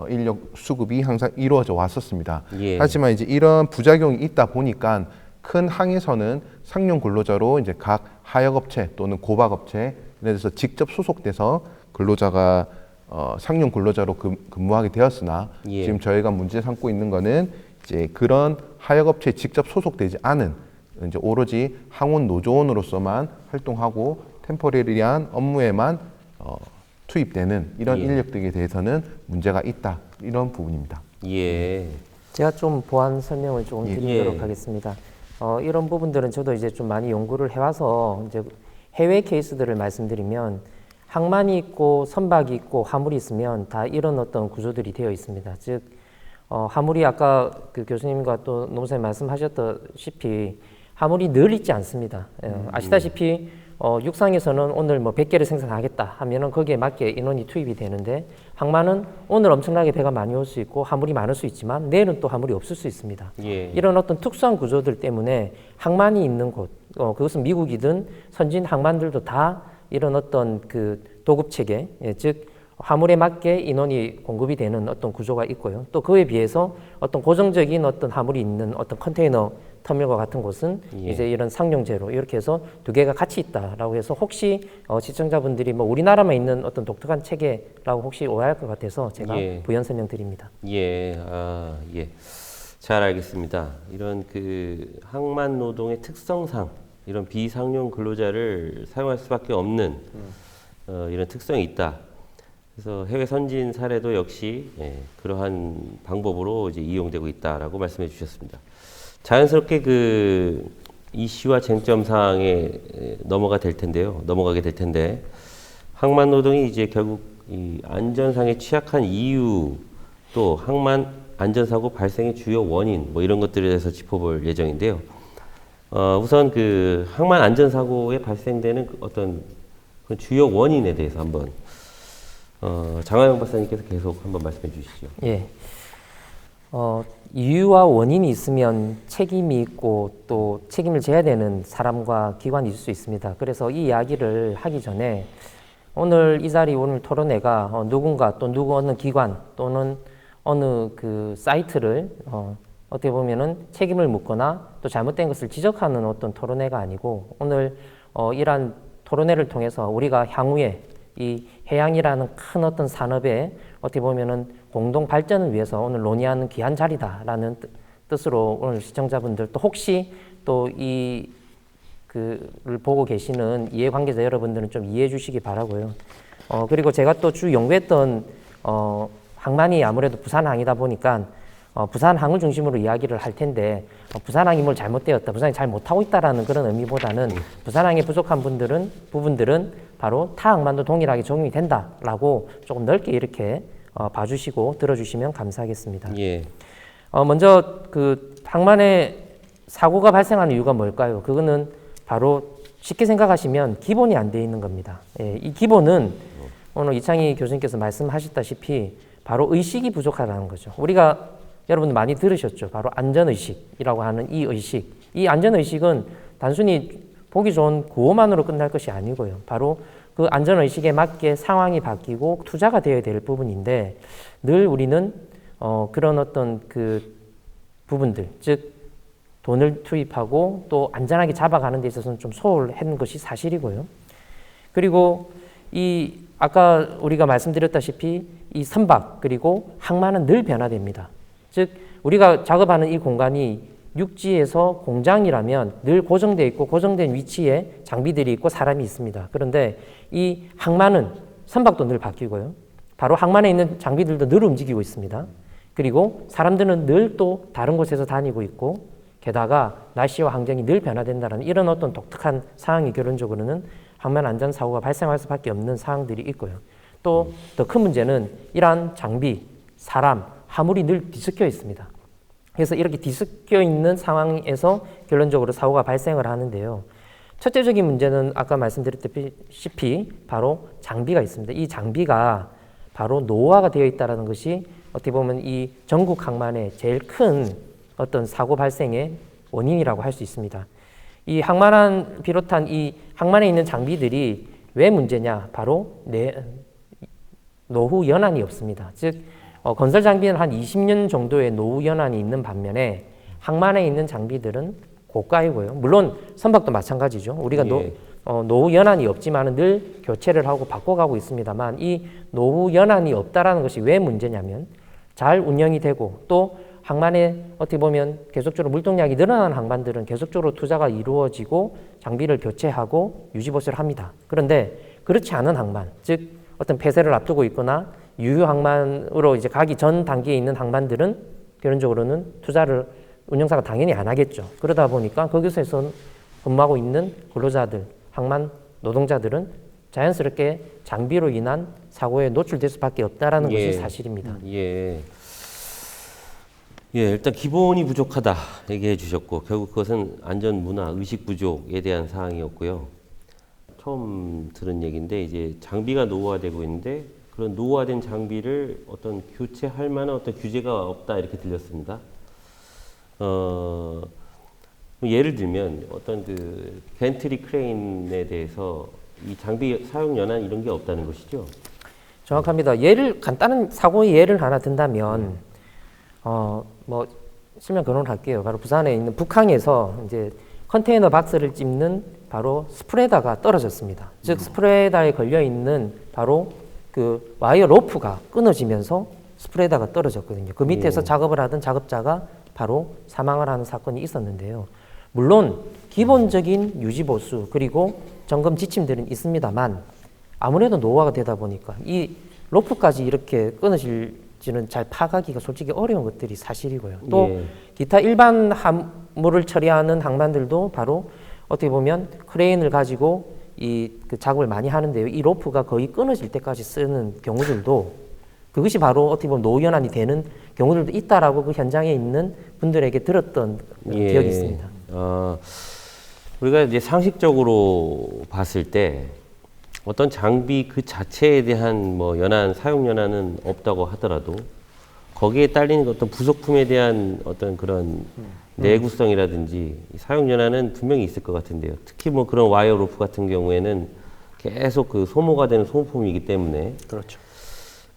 Speaker 4: 인력 수급이 항상 이루어져 왔었습니다. 하지만 이제 이런 부작용이 있다 보니까 큰 항에서는 상용 근로자로 이제 각 하역업체 또는 고박업체 이런 데서 직접 소속돼서 근로자가 상용 근로자로 근무하게 되었으나 지금 저희가 문제 삼고 있는 거는 이제 그런 하역업체에 직접 소속되지 않은 이제 오로지 항운 노조원으로서만 활동하고 템포러리한 업무에만 투입되는 이런 인력들에 대해서는 문제가 있다 이런 부분입니다.
Speaker 1: 예.
Speaker 2: 제가 좀 보완 설명을 조금 드리도록 하겠습니다. 이런 부분들은 저도 이제 좀 많이 연구를 해와서 이제 해외 케이스들을 말씀드리면 항만이 있고 선박이 있고 화물이 있으면 다 이런 어떤 구조들이 되어 있습니다. 즉 화물이 아까 교수님과 또 노무사님 말씀하셨다시피 화물이 늘 있지 않습니다. 아시다시피 육상에서는 오늘 뭐 100개를 생산하겠다 하면은 거기에 맞게 인원이 투입이 되는데 항만은 오늘 엄청나게 배가 많이 올 수 있고 화물이 많을 수 있지만 내일은 또 화물이 없을 수 있습니다. 이런 어떤 특수한 구조들 때문에 항만이 있는 곳, 그것은 미국이든 선진 항만들도 다 이런 어떤 도급 체계, 즉 화물에 맞게 인원이 공급이 되는 어떤 구조가 있고요. 또 그에 비해서 어떤 고정적인 어떤 화물이 있는 어떤 컨테이너 터미널과 같은 곳은 이제 이런 상용제로 이렇게 해서 두 개가 같이 있다라고 해서 혹시 시청자분들이 뭐 우리나라만 있는 어떤 독특한 체계라고 혹시 오해할 것 같아서 제가 부연 설명드립니다.
Speaker 1: 예. 잘 알겠습니다. 이런 그 항만 노동의 특성상 이런 비상용 근로자를 사용할 수밖에 없는 이런 특성이 있다. 그래서 해외 선진 사례도 역시 그러한 방법으로 이제 이용되고 있다라고 말씀해 주셨습니다. 자연스럽게 그 이슈와 쟁점 사항에 넘어가게 될 텐데 항만 노동이 이제 결국 이 안전상에 취약한 이유 또 항만 안전사고 발생의 주요 원인 뭐 이런 것들에 대해서 짚어볼 예정인데요. 우선 그 항만 안전사고에 발생되는 그 어떤 그 주요 원인에 대해서 한번 장하영 박사님께서 계속 한번 말씀해 주시죠.
Speaker 2: 예. 이유와 원인이 있으면 책임이 있고 또 책임을 져야 되는 사람과 기관이 있을 수 있습니다. 그래서 이 이야기를 하기 전에 오늘 이 자리 오늘 토론회가 누군가 또 누구 어느 기관 또는 어느 그 사이트를 어떻게 보면은 책임을 묻거나 또 잘못된 것을 지적하는 어떤 토론회가 아니고 오늘 이러한 토론회를 통해서 우리가 향후에 이 해양이라는 큰 어떤 산업의 어떻게 보면은 공동 발전을 위해서 오늘 논의하는 귀한 자리다라는 뜻으로 오늘 시청자분들 또 혹시 또 이 그를 보고 계시는 이해관계자 여러분들은 좀 이해해 주시기 바라고요. 그리고 제가 또 주 연구했던 항만이 아무래도 부산항이다 보니까 부산항을 중심으로 이야기를 할 텐데 부산항이 뭘 잘못되었다, 부산이 잘 못하고 있다라는 그런 의미보다는 부산항에 부족한 부분들은 바로 타 항만도 동일하게 적용이 된다라고 조금 넓게 이렇게 봐주시고 들어주시면 감사하겠습니다.
Speaker 1: 예.
Speaker 2: 먼저 그 항만에 사고가 발생하는 이유가 뭘까요? 그거는 바로 쉽게 생각하시면 기본이 안 돼 있는 겁니다. 예, 이 기본은 오늘 이창희 교수님께서 말씀하셨다시피 바로 의식이 부족하다는 거죠. 우리가 여러분들 많이 들으셨죠. 바로 안전의식이라고 하는 이 의식. 이 안전의식은 단순히 보기 좋은 구호만으로 끝날 것이 아니고요. 바로 그 안전의식에 맞게 상황이 바뀌고 투자가 되어야 될 부분인데 늘 우리는 그런 어떤 그 부분들, 즉 돈을 투입하고 또 안전하게 잡아가는 데 있어서는 좀 소홀한 것이 사실이고요. 그리고 이 아까 우리가 말씀드렸다시피 이 선박 그리고 항만은 늘 변화됩니다. 즉 우리가 작업하는 이 공간이 육지에서 공장이라면 늘 고정되어 있고 고정된 위치에 장비들이 있고 사람이 있습니다. 그런데 이 항만은 선박도 늘 바뀌고요. 바로 항만에 있는 장비들도 늘 움직이고 있습니다. 그리고 사람들은 늘 또 다른 곳에서 다니고 있고 게다가 날씨와 환경이 늘 변화된다는 이런 어떤 독특한 상황이 결론적으로는 항만 안전 사고가 발생할 수밖에 없는 상황들이 있고요. 또 더 큰 문제는 이러한 장비, 사람, 화물이 늘 뒤섞여 있습니다. 그래서 이렇게 뒤섞여 있는 상황에서 결론적으로 사고가 발생을 하는데요. 첫째적인 문제는 아까 말씀드렸다시피 바로 장비가 있습니다. 이 장비가 바로 노후화가 되어 있다는 것이 어떻게 보면 이 전국 항만의 제일 큰 어떤 사고 발생의 원인이라고 할 수 있습니다. 이 항만을 비롯한 이 항만에 있는 장비들이 왜 문제냐? 바로 노후 연한이 없습니다. 즉 건설 장비는 한 20년 정도의 노후 연한이 있는 반면에 항만에 있는 장비들은 고가이고요. 물론 선박도 마찬가지죠. 우리가 노후 연한이 없지만은 늘 교체를 하고 바꿔가고 있습니다만 이 노후 연한이 없다라는 것이 왜 문제냐면 잘 운영이 되고 또 항만에 어떻게 보면 계속적으로 물동량이 늘어나는 항만들은 계속적으로 투자가 이루어지고 장비를 교체하고 유지보수를 합니다. 그런데 그렇지 않은 항만, 즉 어떤 폐쇄를 앞두고 있거나 유휴 항만으로 이제 가기 전 단계에 있는 항만들은 결론적으로는 투자를 운영사가 당연히 안 하겠죠. 그러다 보니까 거기서 근무하고 있는 근로자들, 항만 노동자들은 자연스럽게 장비로 인한 사고에 노출될 수밖에 없다라는 것이 사실입니다.
Speaker 1: 일단 기본이 부족하다 얘기해 주셨고 결국 그것은 안전 문화, 의식 부족에 대한 사항이었고요. 처음 들은 얘기인데 이제 장비가 노후화되고 있는데 그런 노후화된 장비를 어떤 교체할 만한 어떤 규제가 없다 이렇게 들렸습니다. 예를 들면 어떤 그 벤트리 크레인에 대해서 이 장비 사용 연한 이런 게 없다는 것이죠.
Speaker 2: 정확합니다. 간단한 사고의 예를 하나 든다면 뭐 설명 근원을 할게요. 바로 부산에 있는 북항에서 이제 컨테이너 박스를 찝는 바로 스프레더가 떨어졌습니다. 즉 스프레더에 걸려 있는 바로 그 와이어 로프가 끊어지면서 스프레더가 떨어졌거든요. 그 밑에서 작업을 하던 작업자가 바로 사망을 하는 사건이 있었는데요. 물론 기본적인 유지보수 그리고 점검 지침들은 있습니다만 아무래도 노후화가 되다 보니까 이 로프까지 이렇게 끊어질지는 잘 파악하기가 솔직히 어려운 것들이 사실이고요. 또
Speaker 1: 예.
Speaker 2: 기타 일반 함물을 처리하는 항만들도 바로 어떻게 보면 크레인을 가지고 그 작업을 많이 하는데요. 이 로프가 거의 끊어질 때까지 쓰는 경우들도 그것이 바로 어떻게 보면 노후 연한이 되는 경우들도 있다라고 그 현장에 있는 분들에게 들었던
Speaker 1: 예.
Speaker 2: 기억이 있습니다.
Speaker 1: 우리가 이제 상식적으로 봤을 때 어떤 장비 그 자체에 대한 뭐 사용 연한은 없다고 하더라도 거기에 딸리는 어떤 부속품에 대한 어떤 그런 내구성이라든지 사용 연한은 분명히 있을 것 같은데요. 특히 뭐 그런 와이어 로프 같은 경우에는 계속 그 소모가 되는 소모품이기 때문에.
Speaker 3: 그렇죠.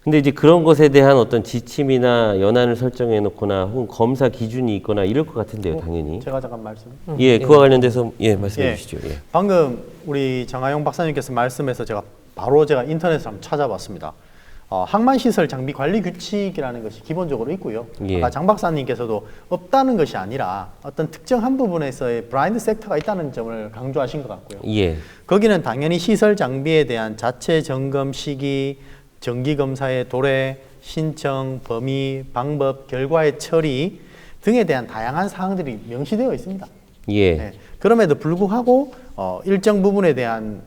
Speaker 1: 근데 이제 그런 것에 대한 어떤 지침이나 연한을 설정해 놓거나 혹은 검사 기준이 있거나 이럴 것 같은데요, 당연히.
Speaker 3: 제가 잠깐 말씀.
Speaker 1: 예, 그와 관련돼서 말씀해
Speaker 3: 예.
Speaker 1: 주시죠. 예.
Speaker 3: 방금 우리 정하용 박사님께서 말씀해서 제가 인터넷에서 한번 찾아봤습니다. 항만시설 장비 관리 규칙이라는 것이 기본적으로 있고요.
Speaker 1: 예.
Speaker 3: 아까 장 박사님께서도 없다는 것이 아니라 어떤 특정 한 부분에서의 브라인드 섹터가 있다는 점을 강조하신 것 같고요.
Speaker 1: 예.
Speaker 3: 거기는 당연히 시설 장비에 대한 자체 점검 시기, 정기 검사의 도래, 신청, 범위, 방법, 결과의 처리 등에 대한 다양한 사항들이 명시되어 있습니다.
Speaker 1: 예.
Speaker 3: 네. 그럼에도 불구하고 일정 부분에 대한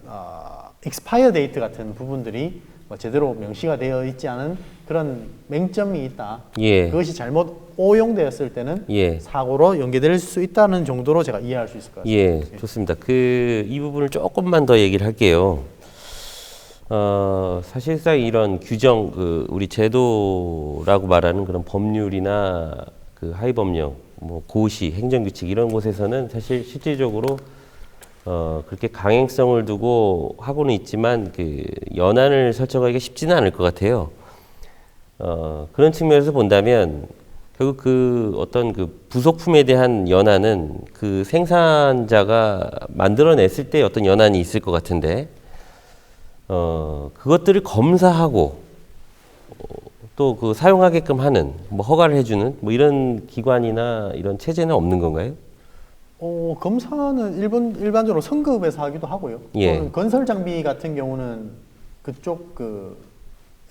Speaker 3: 익스파이어 데이트 같은 부분들이 제대로 명시가 되어 있지 않은 그런 맹점이 있다.
Speaker 1: 예.
Speaker 3: 그것이 잘못 오용되었을 때는
Speaker 1: 예.
Speaker 3: 사고로 연계될 수 있다는 정도로 제가 이해할 수 있을 것 같습니다.
Speaker 1: 예, 좋습니다. 이 부분을 조금만 더 얘기를 할게요. 사실상 이런 규정, 우리 제도라고 말하는 그런 법률이나 그 하위법령, 뭐 고시, 행정규칙 이런 곳에서는 사실 실질적으로 그렇게 강행성을 두고 하고는 있지만 그 연한을 설정하기가 쉽지는 않을 것 같아요. 그런 측면에서 본다면 결국 그 어떤 그 부속품에 대한 연한은 그 생산자가 만들어냈을 때 어떤 연한이 있을 것 같은데 그것들을 검사하고 또 그 사용하게끔 하는 뭐 허가를 해주는 뭐 이런 기관이나 이런 체제는 없는 건가요?
Speaker 3: 검사는 일반적으로 성급에서 하기도 하고요.
Speaker 1: 예.
Speaker 3: 또는 건설 장비 같은 경우는 그쪽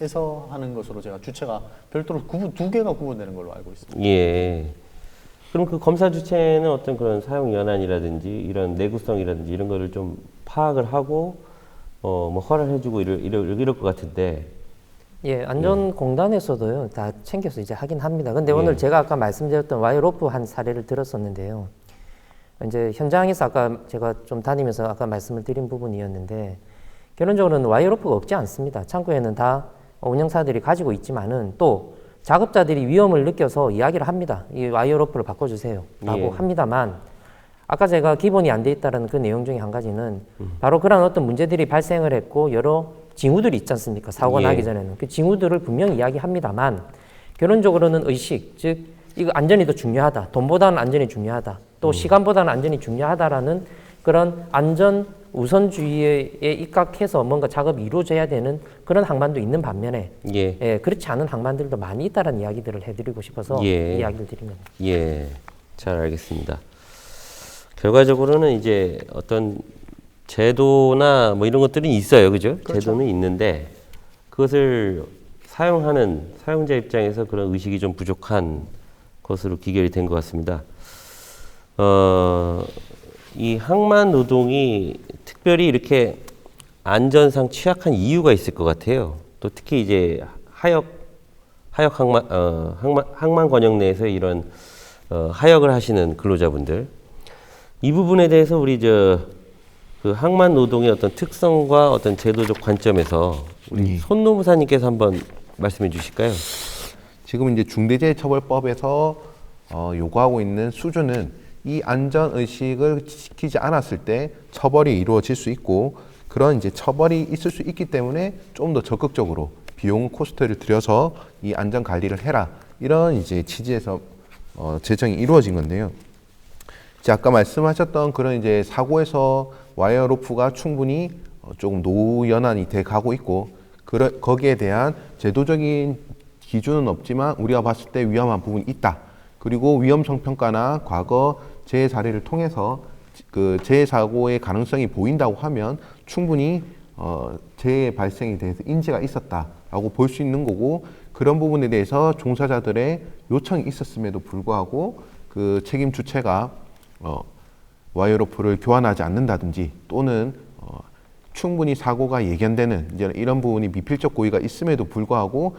Speaker 3: 에서 하는 것으로 제가 주체가 별도로 두 개가 구분되는 걸로 알고 있습니다.
Speaker 1: 예. 그럼 그 검사 주체는 어떤 그런 사용 연한이라든지 이런 내구성이라든지 이런 거를 좀 파악을 하고 뭐 허가를 해주고 이럴 것 같은데.
Speaker 2: 예, 안전공단에서도요, 다 챙겨서 이제 하긴 합니다. 근데
Speaker 1: 예.
Speaker 2: 오늘 제가 아까 말씀드렸던 와이어로프 한 사례를 들었었는데요. 이제 현장에서 아까 제가 좀 다니면서 아까 말씀을 드린 부분이었는데, 결론적으로는 와이어로프가 없지 않습니다. 창고에는 다 운영사들이 가지고 있지만은 또 작업자들이 위험을 느껴서 이야기를 합니다. 이 와이어로프를 바꿔주세요. 라고
Speaker 1: 예.
Speaker 2: 합니다만, 아까 제가 기본이 안 돼 있다는 그 내용 중에 한 가지는 바로 그런 어떤 문제들이 발생을 했고 여러 징후들이 있지 않습니까? 사고가
Speaker 1: 예.
Speaker 2: 나기 전에는. 그 징후들을 분명히 이야기합니다만 결론적으로는 의식, 즉 이거 안전이 더 중요하다. 돈보다는 안전이 중요하다. 또 시간보다는 안전이 중요하다라는 그런 안전 우선주의에 입각해서 뭔가 작업이 이루어져야 되는 그런 항만도 있는 반면에
Speaker 1: 예.
Speaker 2: 그렇지 않은 항만들도 많이 있다는 이야기들을 해드리고 싶어서
Speaker 1: 예.
Speaker 2: 이야기를 드린 겁니다.
Speaker 1: 예. 잘 알겠습니다. 결과적으로는 이제 어떤 제도나 뭐 이런 것들은 있어요. 그죠?
Speaker 3: 그렇죠.
Speaker 1: 제도는 있는데 그것을 사용하는 사용자 입장에서 그런 의식이 좀 부족한 것으로 기결이 된 것 같습니다. 이 항만 노동이 특별히 이렇게 안전상 취약한 이유가 있을 것 같아요. 또 특히 이제 하역 항만 권역 내에서 이런 하역을 하시는 근로자분들 이 부분에 대해서 우리 그 항만 노동의 어떤 특성과 어떤 제도적 관점에서 우리 손노무사님께서 한번 말씀해 주실까요?
Speaker 4: 지금 이제 중대재해처벌법에서 요구하고 있는 수준은 이 안전 의식을 지키지 않았을 때 처벌이 이루어질 수 있고 그런 이제 처벌이 있을 수 있기 때문에 좀 더 적극적으로 비용 코스트를 들여서 이 안전 관리를 해라 이런 이제 취지에서 제정이 이루어진 건데요. 이제 아까 말씀하셨던 그런 이제 사고에서 와이어 로프가 충분히 조금 노후 연한이 돼 가고 있고 거기에 대한 제도적인 기준은 없지만 우리가 봤을 때 위험한 부분이 있다. 그리고 위험성 평가나 과거 재해 사례를 통해서 그 재해 사고의 가능성이 보인다고 하면 충분히 재해 발생에 대해서 인지가 있었다라고 볼 수 있는 거고, 그런 부분에 대해서 종사자들의 요청이 있었음에도 불구하고 그 책임 주체가 와이어로프를 교환하지 않는다든지, 또는 충분히 사고가 예견되는 이제 이런 부분이 미필적 고의가 있음에도 불구하고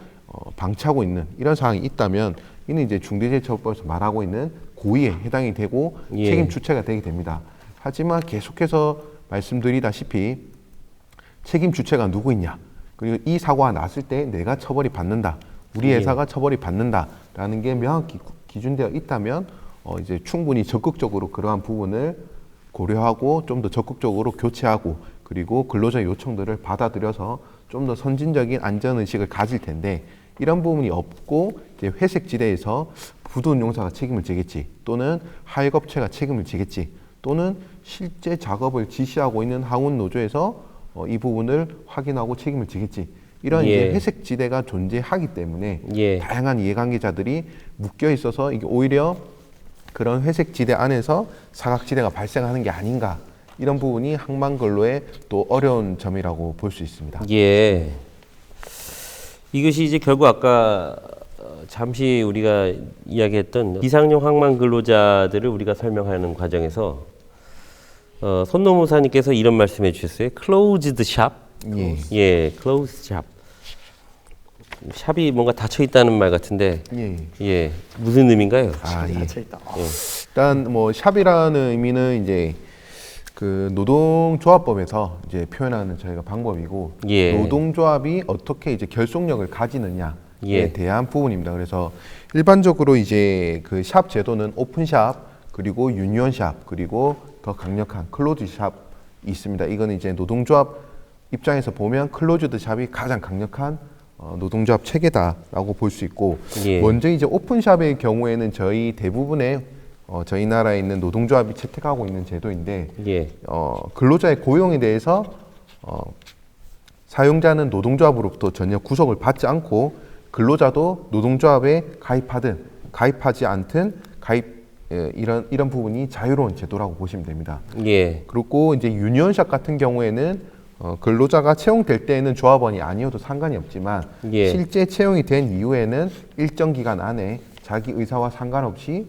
Speaker 4: 방치하고 있는 이런 상황이 있다면, 이는 이제 중대재해처벌법에서 말하고 있는 고의에 해당이 되고
Speaker 1: 예.
Speaker 4: 책임 주체가 되게 됩니다. 하지만 계속해서 말씀드리다시피 책임 주체가 누구이냐, 그리고 이 사고가 났을 때 내가 처벌이 받는다, 우리
Speaker 1: 예.
Speaker 4: 회사가 처벌이 받는다라는 게 명확히 기준되어 있다면 이제 충분히 적극적으로 그러한 부분을 고려하고 좀 더 적극적으로 교체하고, 그리고 근로자 요청들을 받아들여서 좀 더 선진적인 안전의식을 가질 텐데, 이런 부분이 없고 이제 회색 지대에서 부두운용사가 책임을 지겠지, 또는 하역업체가 책임을 지겠지, 또는 실제 작업을 지시하고 있는 항운노조에서 이 부분을 확인하고 책임을 지겠지, 이런
Speaker 1: 예.
Speaker 4: 이제 회색 지대가 존재하기 때문에
Speaker 1: 예.
Speaker 4: 다양한 이해관계자들이 묶여 있어서 이게 오히려 그런 회색 지대 안에서 사각 지대가 발생하는 게 아닌가, 이런 부분이 항만근로의 또 어려운 점이라고 볼 수 있습니다.
Speaker 1: 예. 이것이 이제 결국 아까 잠시 우리가 이야기했던 비상용 항만 근로자들을 우리가 설명하는 과정에서 손노무사님께서 이런 말씀해 주셨어요. closed shop.
Speaker 4: 예.
Speaker 1: 예, closed shop. 샵이 뭔가 닫혀 있다는 말 같은데,
Speaker 4: 예.
Speaker 1: 예, 무슨 의미인가요?
Speaker 4: 예.
Speaker 3: 닫혀 있다.
Speaker 4: 일단 뭐 샵이라는 의미는 이제 그 노동조합법에서 이제 표현하는 저희가 방법이고,
Speaker 1: 예.
Speaker 4: 노동조합이 어떻게 이제 결속력을 가지느냐에
Speaker 1: 예.
Speaker 4: 대한 부분입니다. 그래서 일반적으로 이제 그 샵 제도는 오픈샵, 그리고 유니온샵, 그리고 더 강력한 클로즈샵이 있습니다. 이거는 이제 노동조합 입장에서 보면 클로즈드 샵이 가장 강력한 노동조합 체계다라고 볼 수 있고,
Speaker 1: 예.
Speaker 4: 먼저 이제 오픈샵의 경우에는 저희 대부분의 저희 나라에 있는 노동조합이 채택하고 있는 제도인데,
Speaker 1: 예.
Speaker 4: 근로자의 고용에 대해서 사용자는 노동조합으로부터 전혀 구속을 받지 않고, 근로자도 노동조합에 가입하든 가입하지 않든 이런 부분이 자유로운 제도라고 보시면 됩니다.
Speaker 1: 예.
Speaker 4: 그리고 이제 유니온샵 같은 경우에는 근로자가 채용될 때에는 조합원이 아니어도 상관이 없지만,
Speaker 1: 예.
Speaker 4: 실제 채용이 된 이후에는 일정 기간 안에 자기 의사와 상관없이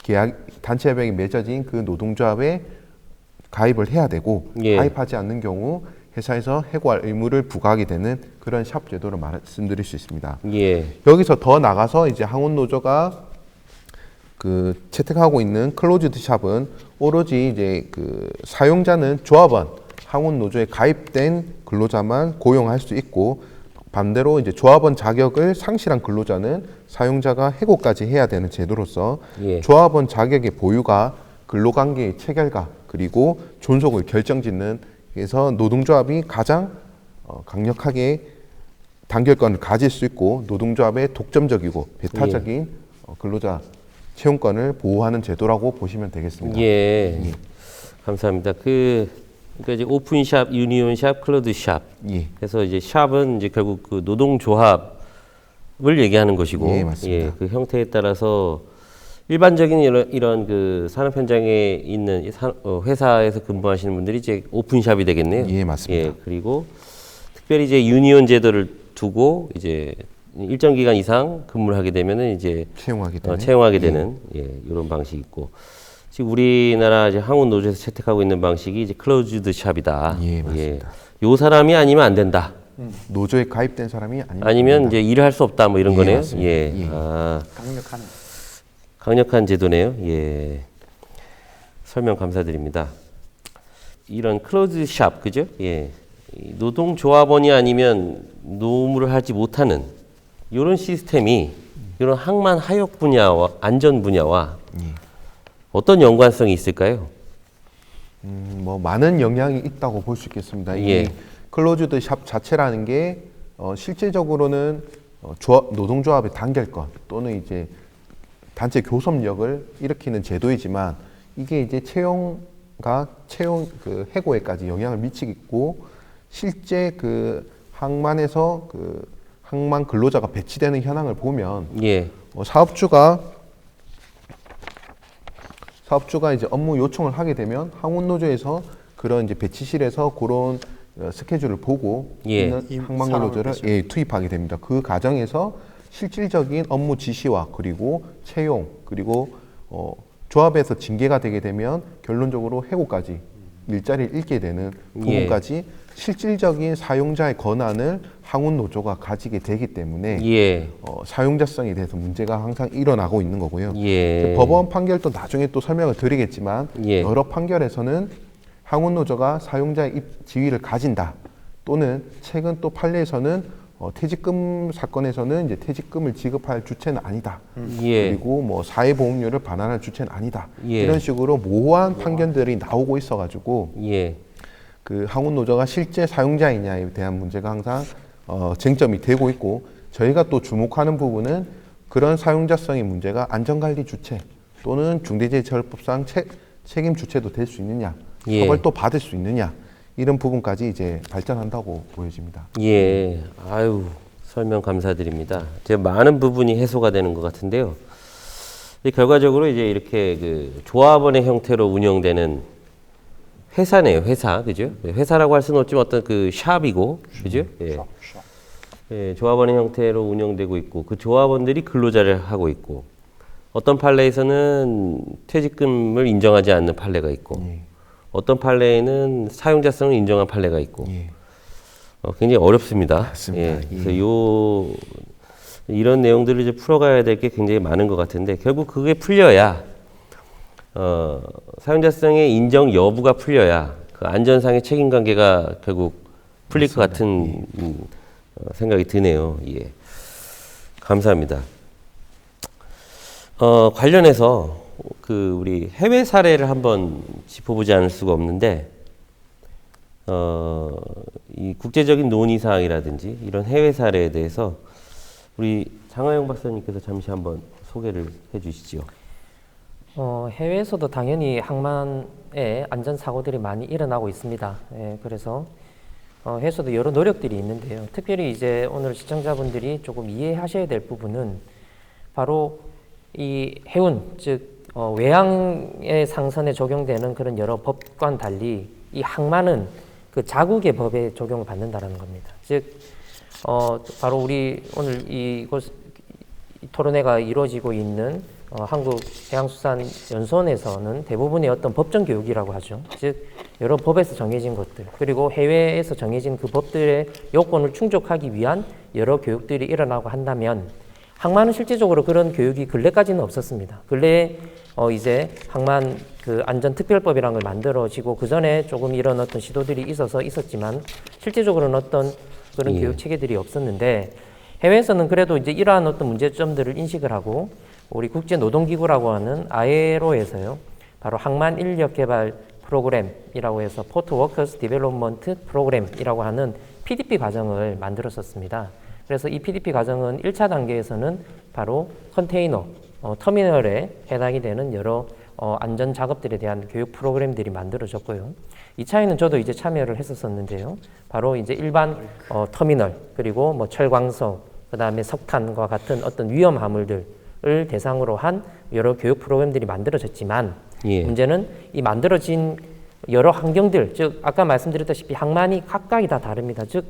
Speaker 4: 계약 단체 협약이 맺어진 그 노동조합에 가입을 해야 되고,
Speaker 1: 예.
Speaker 4: 가입하지 않는 경우 회사에서 해고할 의무를 부과하게 되는 그런 샵 제도를 말씀드릴 수 있습니다.
Speaker 1: 예.
Speaker 4: 여기서 더 나가서 이제 항운노조가 그 채택하고 있는 클로즈드 샵은 오로지 이제 그 사용자는 조합원, 항운노조에 가입된 근로자만 고용할 수 있고, 반대로 이제 조합원 자격을 상실한 근로자는 사용자가 해고까지 해야 되는 제도로서,
Speaker 1: 예.
Speaker 4: 조합원 자격의 보유가 근로관계의 체결과 그리고 존속을 결정짓는, 그래서 노동조합이 가장 강력하게 단결권을 가질 수 있고, 노동조합의 독점적이고 배타적인 근로자 채용권을 보호하는 제도라고 보시면 되겠습니다.
Speaker 1: 예. 감사합니다. 그러니까 이제 오픈샵, 유니온샵, 클로즈샵.
Speaker 4: 예.
Speaker 1: 그래서 이제 샵은 이제 결국 그 노동조합을 얘기하는 것이고,
Speaker 4: 예, 맞습니다.
Speaker 1: 그 형태에 따라서 일반적인 이런 그 산업 현장에 있는 회사에서 근무하시는 분들이 이제 오픈샵이 되겠네요.
Speaker 4: 예, 맞습니다.
Speaker 1: 예, 그리고 특별히 이제 유니온 제도를 두고 이제 일정 기간 이상 근무를 하게 되면은 이제
Speaker 4: 채용하게 되는
Speaker 1: 되는 이런 방식이 있고, 지금 우리나라 이제 항운 노조에서 채택하고 있는 방식이 이제 클로즈드 샵이다.
Speaker 4: 예, 맞습니다.
Speaker 1: 요 사람이 아니면 안 된다.
Speaker 4: 노조에 가입된 사람이
Speaker 1: 아니면 이제 일을 할 수 없다. 뭐 이런
Speaker 4: 예,
Speaker 1: 거네요.
Speaker 4: 맞습니다.
Speaker 1: 예.
Speaker 4: 예.
Speaker 1: 아,
Speaker 3: 강력한
Speaker 1: 제도네요. 예. 설명 감사드립니다. 이런 클로즈 샵, 그죠? 예. 이 노동조합원이 아니면 노무를 하지 못하는 이런 시스템이 이런 항만 하역 분야와 안전 분야와 어떤 연관성이 있을까요?
Speaker 4: 뭐 많은 영향이 있다고 볼 수 있겠습니다.
Speaker 1: 예.
Speaker 4: 이 클로즈드 샵 자체라는 게 실제적으로는 노동조합의 단결권 또는 이제 단체 교섭력을 일으키는 제도이지만, 이게 이제 채용 그 해고에까지 영향을 미치고, 실제 그 항만에서 그 항만 근로자가 배치되는 현황을 보면
Speaker 1: 예.
Speaker 4: 사업주가 사업주가 이제 업무 요청을 하게 되면 항운노조에서 그런 이제 배치실에서 그런 스케줄을 보고
Speaker 1: 예.
Speaker 4: 있는 항만근로자를 투입하게 됩니다. 그 과정에서 실질적인 업무 지시와 그리고 채용 그리고 조합에서 징계가 되게 되면 결론적으로 해고까지 일자리를 잃게 되는 부분까지 실질적인 사용자의 권한을 항운노조가 가지게 되기 때문에
Speaker 1: 예.
Speaker 4: 사용자성에 대해서 문제가 항상 일어나고 있는 거고요.
Speaker 1: 예.
Speaker 4: 법원 판결도 나중에 또 설명을 드리겠지만
Speaker 1: 예.
Speaker 4: 여러 판결에서는 항운노조가 사용자의 지위를 가진다 또는 최근 또 판례에서는 퇴직금 사건에서는 이제 퇴직금을 지급할 주체는 아니다.
Speaker 1: 예.
Speaker 4: 그리고 뭐 사회보험료를 반환할 주체는 아니다.
Speaker 1: 예.
Speaker 4: 이런 식으로 모호한 판결들이 나오고 있어가지고
Speaker 1: 예.
Speaker 4: 그 항운노조가 실제 사용자이냐에 대한 문제가 항상 쟁점이 되고 있고 저희가 또 주목하는 부분은 그런 사용자성의 문제가 안전관리 주체 또는 중대재해처벌법상 책임 주체도 될 수 있느냐,
Speaker 1: 예.
Speaker 4: 처벌 또 받을 수 있느냐 이런 부분까지 이제 발전한다고 보여집니다.
Speaker 1: 예. 아유, 설명 감사드립니다. 이제 많은 부분이 해소가 되는 것 같은데요. 결과적으로 이제 이렇게 그 조합원의 형태로 운영되는 회사네요, 회사. 그죠? 회사라고 할 수는 없지만 어떤 그 샵이고, 그죠? 예. 예, 조합원의 형태로 운영되고 있고, 그 조합원들이 근로자를 하고 있고, 어떤 판례에서는 퇴직금을 인정하지 않는 판례가 있고, 어떤 판례에는 사용자성을 인정한 판례가 있고, 굉장히 어렵습니다.
Speaker 4: 맞습니다.
Speaker 1: 예, 그래서 이런 내용들을 이제 풀어가야 될 게 굉장히 많은 것 같은데, 결국 그게 풀려야, 사용자성의 인정 여부가 풀려야 그 안전상의 책임 관계가 결국 풀릴 것 같은 생각이 드네요. 예. 감사합니다. 관련해서 그 우리 해외 사례를 한번 짚어보지 않을 수가 없는데, 이 국제적인 논의 사항이라든지 이런 해외 사례에 대해서 우리 장하영 박사님께서 잠시 한번 소개를 해주시죠.
Speaker 2: 해외에서도 당연히 항만의 안전 사고들이 많이 일어나고 있습니다. 예, 그래서 해외에서도 여러 노력들이 있는데요. 특별히 이제 오늘 시청자분들이 조금 이해하셔야 될 부분은 바로 이 해운, 즉 외항의 상선에 적용되는 그런 여러 법과는 달리 이 항만은 그 자국의 법에 적용을 받는다라는 겁니다. 즉 바로 우리 오늘 이곳 토론회가 이루어지고 있는 한국해양수산연수원에서는 대부분의 어떤 법정 교육이라고 하죠. 즉 여러 법에서 정해진 것들 그리고 해외에서 정해진 그 법들의 요건을 충족하기 위한 여러 교육들이 일어나고 한다면 항만은 실질적으로 그런 교육이 근래까지는 없었습니다. 근래에 이제 항만 그 안전특별법이라는 걸 만들어지고 그 전에 조금 이런 어떤 시도들이 있었지만 실질적으로는 어떤 그런 교육 체계들이 없었는데 해외에서는 그래도 이제 이러한 어떤 문제점들을 인식을 하고 우리 국제노동기구라고 하는 ILO에서요, 바로 항만 인력 개발 프로그램이라고 해서 포트 워커스 디벨롭먼트 프로그램이라고 하는 PDP 과정을 만들었었습니다. 그래서 이 PDP 과정은 1차 단계에서는 바로 컨테이너, 터미널에 해당이 되는 여러 안전 작업들에 대한 교육 프로그램들이 만들어졌고요. 2차에는 저도 이제 참여를 했었었는데요. 바로 이제 일반 터미널, 그리고 뭐 철광석, 그 다음에 석탄과 같은 어떤 위험 화물들을 대상으로 한 여러 교육 프로그램들이 만들어졌지만 문제는 이 만들어진 여러 환경들, 즉 아까 말씀드렸다시피 항만이 각각이 다 다릅니다. 즉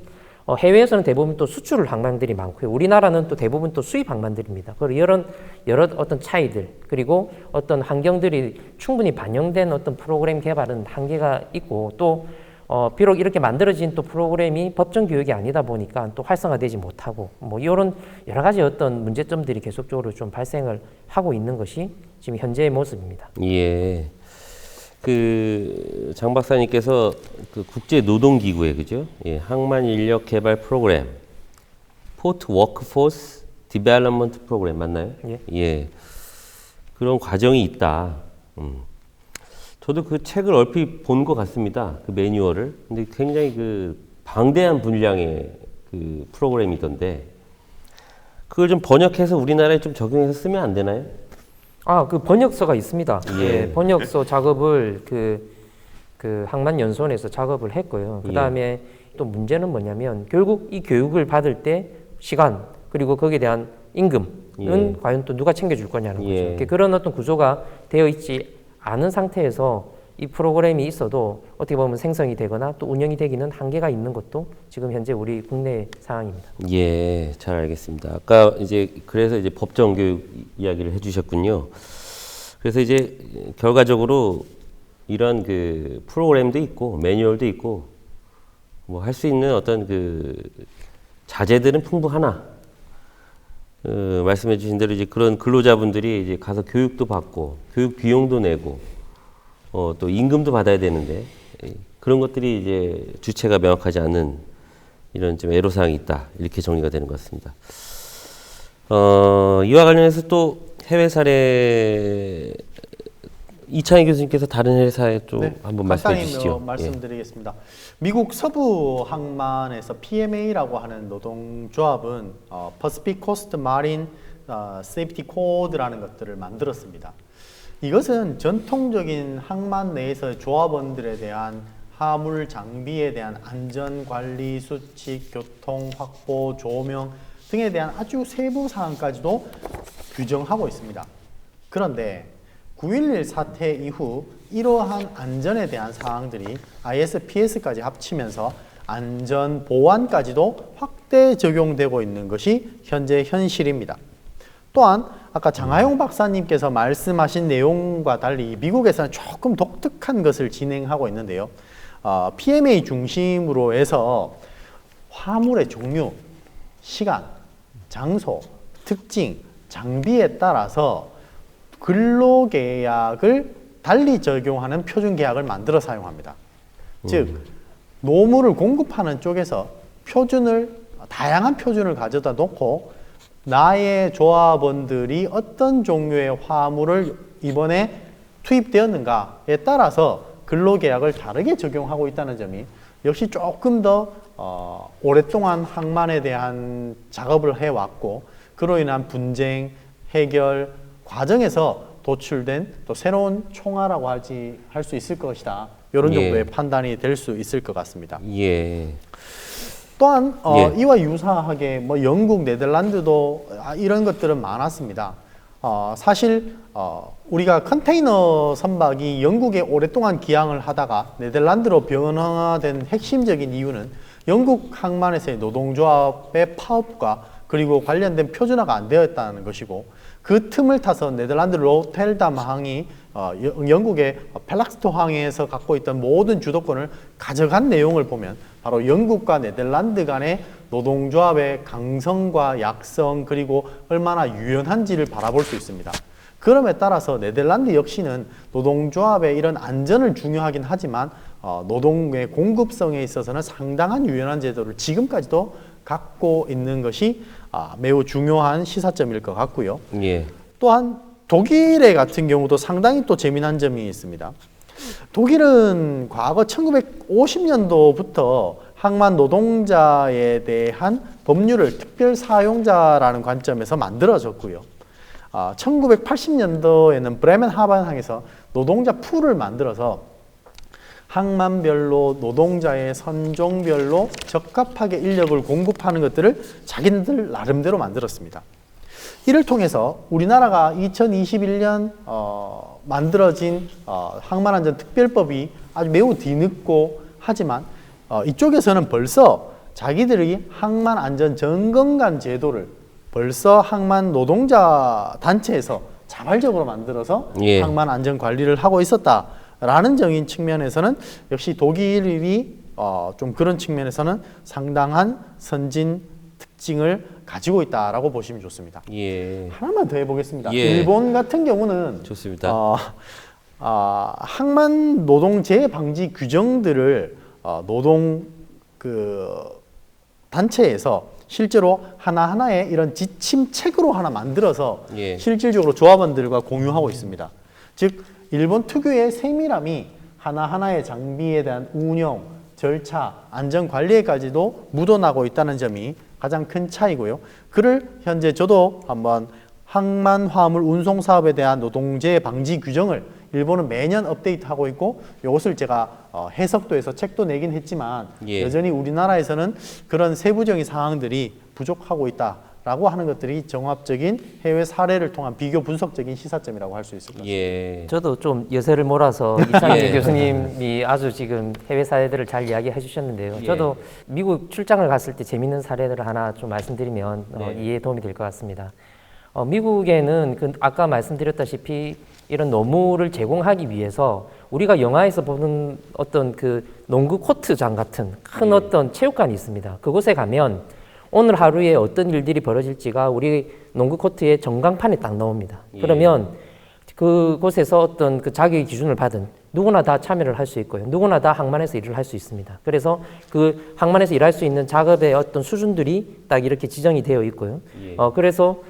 Speaker 2: 해외에서는 대부분 또 수출 항만들이 많고요. 우리나라는 또 대부분 또 수입 항만들입니다. 그리고 여러 어떤 차이들 그리고 어떤 환경들이 충분히 반영된 어떤 프로그램 개발은 한계가 있고 또 비록 이렇게 만들어진 또 프로그램이 법정 교육이 아니다 보니까 또 활성화되지 못하고 뭐 이런 여러 가지 어떤 문제점들이 계속적으로 좀 발생을 하고 있는 것이 지금 현재의 모습입니다.
Speaker 1: 예. 그 장 박사님께서 그 국제 노동기구에 그죠? 예, 항만 인력 개발 프로그램, 포트 워크포스 디벨롭먼트 프로그램 맞나요?
Speaker 2: 예.
Speaker 1: 예. 그런 과정이 있다. 저도 그 책을 얼핏 본 것 같습니다. 그 매뉴얼을. 근데 굉장히 그 방대한 분량의 그 프로그램이던데 그걸 좀 번역해서 우리나라에 좀 적용해서 쓰면 안 되나요?
Speaker 2: 그 번역서가 있습니다.
Speaker 1: 예.
Speaker 2: 예, 번역서 작업을 그 항만연수원에서 작업을 했고요. 그 다음에 또 문제는 뭐냐면 결국 이 교육을 받을 때 시간 그리고 거기에 대한 임금은 과연 또 누가 챙겨줄 거냐는 거죠. 그런 어떤 구조가 되어 있지 아는 상태에서 이 프로그램이 있어도 어떻게 보면 생성이 되거나 또 운영이 되기는 한계가 있는 것도 지금 현재 우리 국내 상황입니다.
Speaker 1: 예, 잘 알겠습니다. 아까 이제 그래서 이제 법정 교육 이야기를 해주셨군요. 그래서 이제 결과적으로 이런 그 프로그램도 있고 매뉴얼도 있고 뭐 할 수 있는 어떤 그 자재들은 풍부하나 말씀해 주신 대로 이제 그런 근로자분들이 이제 가서 교육도 받고 교육 비용도 내고 또 임금도 받아야 되는데 그런 것들이 이제 주체가 명확하지 않은 이런 좀 애로사항이 있다 이렇게 정리가 되는 것 같습니다. 이와 관련해서 또 해외 사례 이창희 교수님께서 다른 회사에 또 한번 말씀해
Speaker 3: 간단히
Speaker 1: 주시죠.
Speaker 3: 말씀드리겠습니다. 미국 서부 항만에서 PMA라고 하는 노동조합은 Pacific Coast Marine Safety Code라는 것들을 만들었습니다. 이것은 전통적인 항만 내에서 조합원들에 대한 화물 장비에 대한 안전 관리 수칙, 교통 확보, 조명 등에 대한 아주 세부 사항까지도 규정하고 있습니다. 그런데 9.11 사태 이후 이러한 안전에 대한 사항들이 ISPS까지 합치면서 안전 보안까지도 확대 적용되고 있는 것이 현재 현실입니다. 또한 아까 장하용 박사님께서 말씀하신 내용과 달리 미국에서는 조금 독특한 것을 진행하고 있는데요. PMA 중심으로 해서 화물의 종류, 시간, 장소, 특징, 장비에 따라서 근로계약을 달리 적용하는 표준계약을 만들어 사용합니다. 즉, 노무를 공급하는 쪽에서 다양한 표준을 가져다 놓고 나의 조합원들이 어떤 종류의 화물을 이번에 투입되었는가에 따라서 근로계약을 다르게 적용하고 있다는 점이 역시 조금 더 오랫동안 항만에 대한 작업을 해왔고 그로 인한 분쟁, 해결 과정에서 도출된 또 새로운 총알이라고 할 수 있을 것이다. 이런 정도의 판단이 될 수 있을 것 같습니다.
Speaker 1: 예.
Speaker 3: 또한 이와 유사하게 뭐 영국, 네덜란드도 이런 것들은 많았습니다. 사실 우리가 컨테이너 선박이 영국에 오랫동안 기항을 하다가 네덜란드로 변화된 핵심적인 이유는 영국 항만에서의 노동조합의 파업과 그리고 관련된 표준화가 안 되었다는 것이고 그 틈을 타서 네덜란드 로텔담 항이 영국의 펠락스토 항에서 갖고 있던 모든 주도권을 가져간 내용을 보면 바로 영국과 네덜란드 간의 노동조합의 강성과 약성 그리고 얼마나 유연한지를 바라볼 수 있습니다. 그럼에 따라서 네덜란드 역시는 노동조합의 이런 안전을 중요하긴 하지만 노동의 공급성에 있어서는 상당한 유연한 제도를 지금까지도 갖고 있는 것이 매우 중요한 시사점일 것 같고요.
Speaker 1: 예.
Speaker 3: 또한 독일의 같은 경우도 상당히 또 재미난 점이 있습니다. 독일은 과거 1950년도부터 항만 노동자에 대한 법률을 특별 사용자라는 관점에서 만들어졌고요. 1980년도에는 브레멘 하반항에서 노동자 풀을 만들어서 항만별로 노동자의 선종별로 적합하게 인력을 공급하는 것들을 자기들 나름대로 만들었습니다. 이를 통해서 우리나라가 2021년 만들어진 항만안전특별법이 아주 매우 뒤늦고 하지만 이쪽에서는 벌써 자기들이 항만안전점검관 제도를 벌써 항만 노동자 단체에서 자발적으로 만들어서 항만안전관리를 하고 있었다라는 점인 측면에서는 역시 독일이 좀 그런 측면에서는 상당한 선진 특징을 가지고 있다라고 보시면 좋습니다.
Speaker 1: 예.
Speaker 3: 하나만 더 해보겠습니다.
Speaker 1: 예.
Speaker 3: 일본 같은 경우는
Speaker 1: 좋습니다.
Speaker 3: 항만 노동 재해 방지 규정들을 노동 단체에서 실제로 하나하나의 이런 지침책으로 하나 만들어서 실질적으로 조합원들과 공유하고 있습니다. 즉 일본 특유의 세밀함이 하나하나의 장비에 대한 운영, 절차, 안전관리에까지도 묻어나고 있다는 점이 가장 큰 차이고요. 그를 현재 저도 한번 항만 화물 운송 사업에 대한 노동재해 방지 규정을 일본은 매년 업데이트하고 있고 이것을 제가 해석도 해서 책도 내긴 했지만 여전히 우리나라에서는 그런 세부적인 사항들이 부족하고 있다. 있다라고 하는 것들이 종합적인 해외 사례를 통한 비교 분석적인 시사점이라고 할 수 있을 것 같습니다.
Speaker 1: 예.
Speaker 2: 저도 좀 여세를 몰아서 이창희
Speaker 1: 예.
Speaker 2: 교수님이 아주 지금 해외 사례들을 잘 이야기해 주셨는데요.
Speaker 1: 예.
Speaker 2: 저도 미국 출장을 갔을 때 재밌는 사례들을 하나 좀 말씀드리면
Speaker 1: 네.
Speaker 2: 이해에 도움이 될 것 같습니다. 미국에는 아까 말씀드렸다시피 이런 노무를 제공하기 위해서 우리가 영화에서 보는 어떤 그 농구 코트장 같은 큰
Speaker 1: 예.
Speaker 2: 어떤 체육관이 있습니다. 그곳에 가면 오늘 하루에 어떤 일들이 벌어질지가 우리 농구 코트의 전광판에 딱 나옵니다.
Speaker 1: 예.
Speaker 2: 그러면 그곳에서 어떤 그 자격 기준을 받은 누구나 다 참여를 할 수 있고요. 누구나 다 항만에서 일을 할 수 있습니다. 그래서 그 항만에서 일할 수 있는 작업의 어떤 수준들이 딱 이렇게 지정이 되어 있고요.
Speaker 1: 예.
Speaker 2: 그래서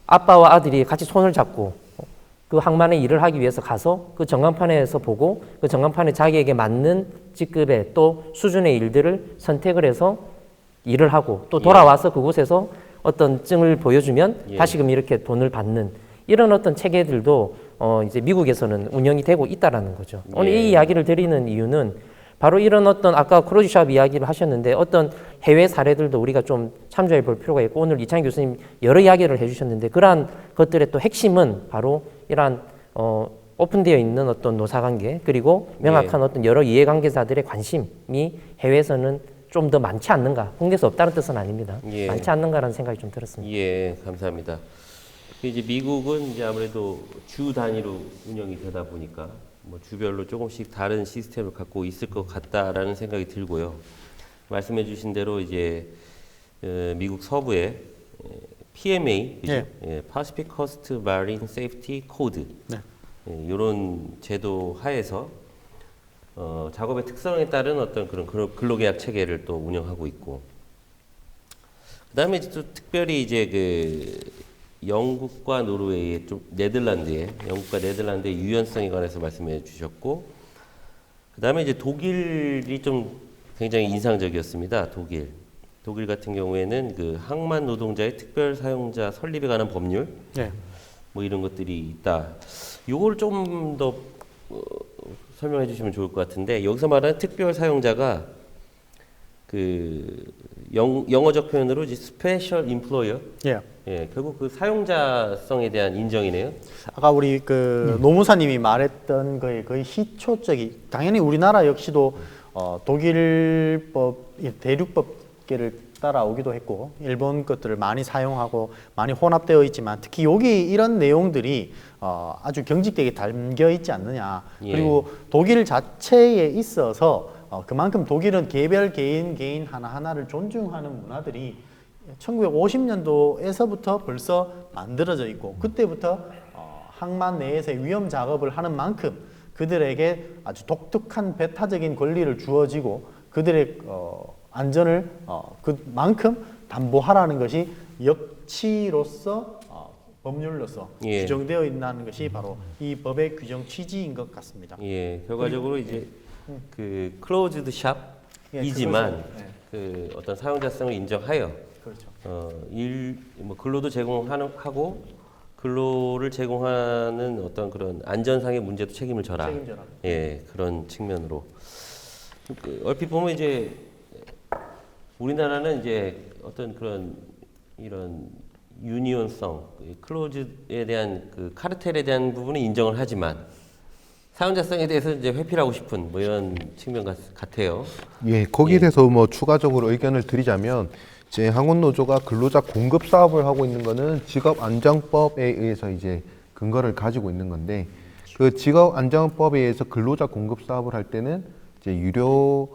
Speaker 2: 아빠와 아들이 같이 손을 잡고 그 항만에 일을 하기 위해서 가서 그 전광판에서 보고 그 전광판에 자기에게 맞는 직급의 또 수준의 일들을 선택을 해서 일을 하고 또 돌아와서 그곳에서 어떤 증을 보여주면
Speaker 1: 예.
Speaker 2: 다시금 이렇게 돈을 받는 이런 어떤 체계들도 이제 미국에서는 운영이 되고 있다라는 거죠. 오늘
Speaker 1: 예.
Speaker 2: 이 이야기를 드리는 이유는 바로 이런 어떤 아까 크로즈샵 이야기를 하셨는데 어떤 해외 사례들도 우리가 좀 참조해 볼 필요가 있고 오늘 이창희 교수님 여러 이야기를 해주셨는데 그러한 것들의 또 핵심은 바로 이러한 오픈되어 있는 어떤 노사관계 그리고 명확한 어떤 여러 이해관계자들의 관심이 해외에서는 좀 더 많지 않는가 국내에서 없다는 뜻은 아닙니다.
Speaker 1: 예.
Speaker 2: 많지 않는가라는 생각이 좀 들었습니다.
Speaker 1: 예, 감사합니다. 이제 미국은 이제 아무래도 주 단위로 운영이 되다 보니까 뭐 주별로 조금씩 다른 시스템을 갖고 있을 것 같다라는 생각이 들고요. 말씀해주신 대로 이제 미국 서부에 PMA, 그죠?
Speaker 3: 예.
Speaker 1: 예, Pacific Coast Marine Safety Code
Speaker 3: 네.
Speaker 1: 이런 제도 하에서 작업의 특성에 따른 어떤 그런 근로계약 체계를 또 운영하고 있고, 그다음에 이제 또 특별히 이제 그 영국과 노르웨이의 좀 영국과 네덜란드의 유연성에 관해서 말씀해 주셨고, 그다음에 이제 독일이 좀 굉장히 인상적이었습니다. 독일 같은 경우에는 그 항만 노동자의 특별 사용자 설립에 관한 법률
Speaker 3: 네.
Speaker 1: 뭐 이런 것들이 있다. 요걸 좀 더 설명해 주시면 좋을 것 같은데, 여기서 말하는 특별 사용자가 그 영어적 표현으로 이제 스페셜 임플로이어,
Speaker 3: 예.
Speaker 1: 예, 결국 그 사용자성에 대한 인정이네요.
Speaker 3: 아까 우리 그 노무사님이 말했던 거에 거의 희초적이 당연히 우리나라 역시도 독일법 대륙법계를 따라오기도 했고 일본 것들을 많이 사용하고 많이 혼합되어 있지만 특히 여기 이런 내용들이 아주 경직되게 담겨 있지 않느냐.
Speaker 1: 예.
Speaker 3: 그리고 독일 자체에 있어서 그만큼 독일은 개별 개인 하나하나를 존중하는 문화들이 1950년도에서부터 벌써 만들어져 있고 그때부터 항만 내에서의 위험 작업을 하는 만큼 그들에게 아주 독특한 배타적인 권리를 주어지고 그들의 안전을 그만큼 담보하라는 것이 역치로서 법률로서
Speaker 1: 예.
Speaker 3: 규정되어 있다는 것이 바로 이 법의 규정 취지인 것 같습니다.
Speaker 1: 예, 결과적으로 이제 그 클로즈드 샵이지만
Speaker 3: 그것을, 예.
Speaker 1: 그 어떤 사용자성을 인정하여
Speaker 3: 그렇죠.
Speaker 1: 뭐 근로도 제공하고 근로를 제공하는 어떤 그런 안전상의 문제도 책임을 져라.
Speaker 3: 책임져라.
Speaker 1: 예, 그런 측면으로 얼핏 보면 이제 우리나라는 이제 어떤 그런 이런 유니온성, 클로즈에 대한 그 카르텔에 대한 부분은 인정을 하지만 사용자성에 대해서 이제 회피하고 싶은 뭐 이런 측면 같아요.
Speaker 4: 예, 거기에 대해서 뭐 추가적으로 의견을 드리자면 이제 항공노조가 근로자 공급 사업을 하고 있는 거는 직업안전법에 의해서 이제 근거를 가지고 있는 건데 그 직업안전법에 의해서 근로자 공급 사업을 할 때는 이제 유료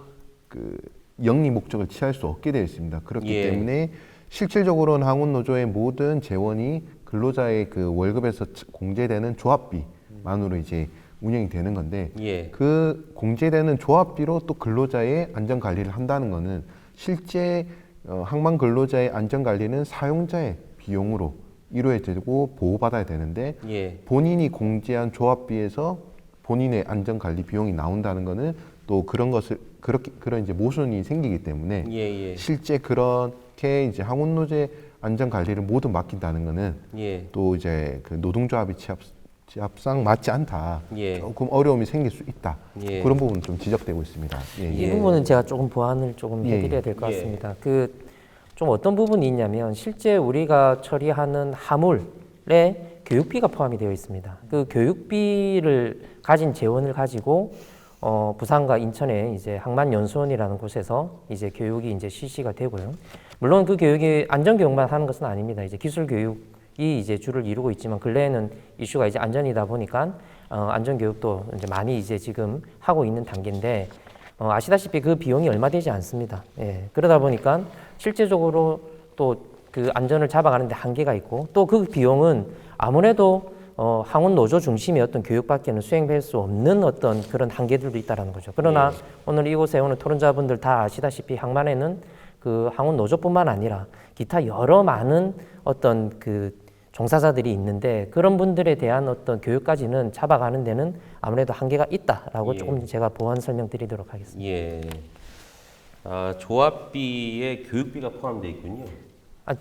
Speaker 4: 그 영리 목적을 취할 수 없게 되어 있습니다. 그렇기
Speaker 1: 예.
Speaker 4: 때문에 실질적으로는 항공노조의 모든 재원이 근로자의 그 월급에서 공제되는 조합비만으로 이제 운영이 되는 건데
Speaker 1: 예.
Speaker 4: 그 공제되는 조합비로 또 근로자의 안전 관리를 한다는 것은 실제 항만 근로자의 안전 관리는 사용자의 비용으로 이루어지고 보호받아야 되는데
Speaker 1: 예.
Speaker 4: 본인이 공제한 조합비에서 본인의 안전 관리 비용이 나온다는 것은 또 그런 것을 그런 이제 모순이 생기기 때문에
Speaker 1: 예, 예.
Speaker 4: 실제 그렇게 이제 항공노조의 안전 관리를 모두 맡긴다는 것은
Speaker 1: 예.
Speaker 4: 또 이제 그 노동조합의 취합상 맞지 않다.
Speaker 1: 예.
Speaker 4: 조금 어려움이 생길 수 있다.
Speaker 1: 예.
Speaker 4: 그런 부분 좀 지적되고 있습니다. 예,
Speaker 2: 이
Speaker 4: 예.
Speaker 2: 부분은 제가 조금 보완을 조금
Speaker 4: 예,
Speaker 2: 해드려야 될 것
Speaker 1: 예.
Speaker 2: 같습니다. 좀 어떤 부분이 있냐면 실제 우리가 처리하는 화물에 교육비가 포함이 되어 있습니다. 그 교육비를 가진 재원을 가지고 부산과 인천에 이제 항만연수원이라는 곳에서 이제 교육이 이제 실시가 되고요. 물론 그 교육이 안전교육만 하는 것은 아닙니다. 이제 기술교육이 이제 주를 이루고 있지만 근래에는 이슈가 이제 안전이다 보니까 안전교육도 이제 많이 이제 지금 하고 있는 단계인데 아시다시피 그 비용이 얼마 되지 않습니다. 예, 그러다 보니까 실제적으로 또 그 안전을 잡아가는데 한계가 있고 또 그 비용은 아무래도 항운 노조 중심의 어떤 교육밖에는 수행할 수 없는 어떤 그런 한계들도 있다라는 거죠. 그러나 오늘 이곳에 오는 토론자분들 다 아시다시피 항만에는 그 항운 노조뿐만 아니라 기타 여러 많은 어떤 그 종사자들이 있는데 그런 분들에 대한 어떤 교육까지는 잡아가는 데는 아무래도 한계가 있다라고 조금 제가 보완 설명드리도록 하겠습니다.
Speaker 1: 예. 조합비에 교육비가 포함되어 있군요.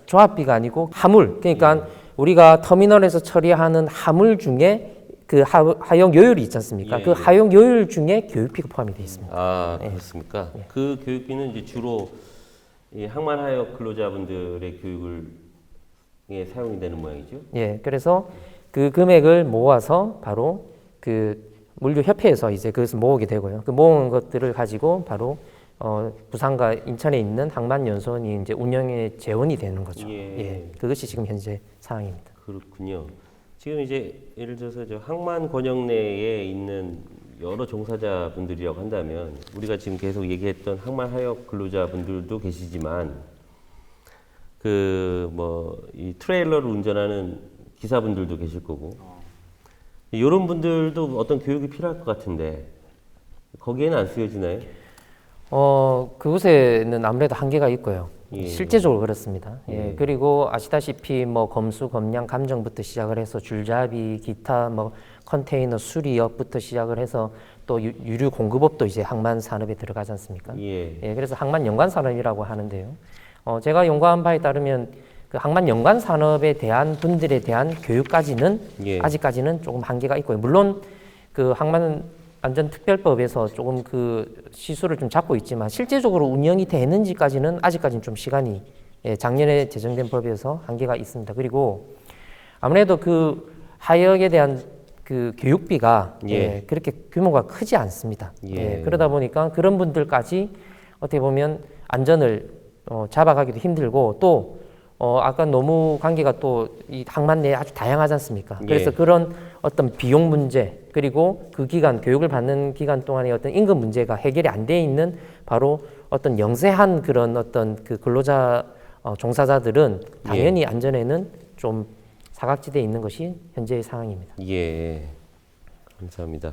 Speaker 2: 조합비가 아니고 화물, 그러니까 우리가 터미널에서 처리하는 화물 중에 그 하용 요율이 있지 않습니까? 그 하용 요율 중에 교육비가 포함이 되어 있습니다.
Speaker 1: 그렇습니까? 그 교육비는 이제 주로 이 항만하역 근로자분들의 교육에 사용이 되는 모양이죠.
Speaker 2: 예, 그래서 그 금액을 모아서 바로 그 물류협회에서 이제 그것을 모으게 되고요. 그 모은 것들을 가지고 바로 부산과 인천에 있는 항만연수원이 이제 운영에 재원이 되는 거죠. 예, 그것이 지금 현재 상황입니다.
Speaker 1: 그렇군요. 지금 이제 예를 들어서 저 항만 권역 내에 있는 여러 종사자분들이라고 한다면 우리가 지금 계속 얘기했던 항만하역 근로자분들도 계시지만 그 뭐 이 트레일러를 운전하는 기사분들도 계실 거고 이런 분들도 어떤 교육이 필요할 것 같은데 거기에는 안 쓰여지나요?
Speaker 2: 그곳에는 아무래도 한계가 있고요. 실제적으로 그렇습니다. 그리고 아시다시피 뭐 검수, 검량, 감정부터 시작을 해서 줄잡이, 기타 뭐 컨테이너 수리업부터 시작을 해서 또 유류 공급업도 이제 항만 산업에 들어가지 않습니까? 그래서 항만 연관 산업이라고 하는데요. 제가 연구한 바에 따르면 그 항만 연관 산업에 대한 분들에 대한 교육까지는 아직까지는 조금 한계가 있고요. 물론 그 항만 안전특별법에서 조금 그 시수를 좀 잡고 있지만 실제적으로 운영이 되는지까지는 아직까지는 좀 시간이 작년에 제정된 법에서 한계가 있습니다. 그리고 아무래도 그 하역에 대한 그 교육비가 그렇게 규모가 크지 않습니다. 그러다 보니까 그런 분들까지 어떻게 보면 안전을 잡아가기도 힘들고 또 아까 노무 관계가 또 이 항만 내에 아주 다양하지 않습니까? 그래서 그런 어떤 비용 문제 그리고 그 기간 교육을 받는 기간 동안의 어떤 임금 문제가 해결이 안 돼 있는 바로 어떤 영세한 그런 어떤 그 근로자 종사자들은 당연히 안전에는 좀 사각지대에 있는 것이 현재의 상황입니다.
Speaker 1: 예, 감사합니다.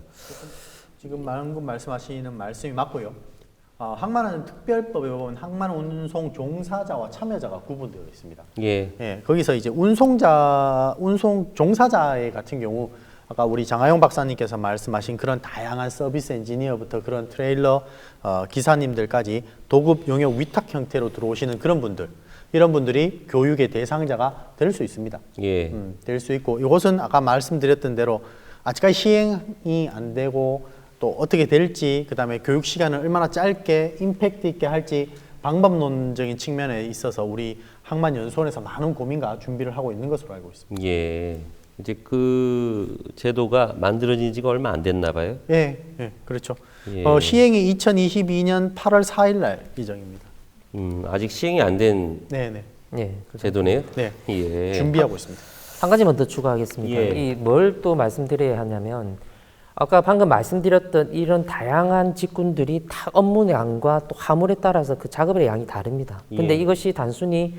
Speaker 3: 지금 방금 말씀하시는 말씀이 맞고요. 항만은 특별법에 보면 항만 운송 종사자와 참여자가 구분되어 있습니다. 거기서 이제 운송 종사자의 같은 경우 아까 우리 장하용 박사님께서 말씀하신 그런 다양한 서비스 엔지니어부터 그런 트레일러 기사님들까지 도급 용역 위탁 형태로 들어오시는 그런 분들 이런 분들이 교육의 대상자가 될 수 있습니다. 될 수 있고 이것은 아까 말씀드렸던 대로 아직까지 시행이 안 되고 또 어떻게 될지 그다음에 교육 시간을 얼마나 짧게 임팩트 있게 할지 방법론적인 측면에 있어서 우리 항만연수원에서 많은 고민과 준비를 하고 있는 것으로 알고 있습니다.
Speaker 1: 이제 그 제도가 만들어진 지가 얼마 안 됐나 봐요.
Speaker 3: 그렇죠. 시행이 2022년 8월 4일 날 예정입니다.
Speaker 1: 아직 시행이 안 된 제도네요.
Speaker 3: 준비하고 있습니다.
Speaker 2: 한 가지만 더 추가하겠습니다. 이 뭘 또 말씀드려야 하냐면 아까 방금 말씀드렸던 이런 다양한 직군들이 다 업무량과 또 화물에 따라서 그 작업의 양이 다릅니다. 근데 이것이 단순히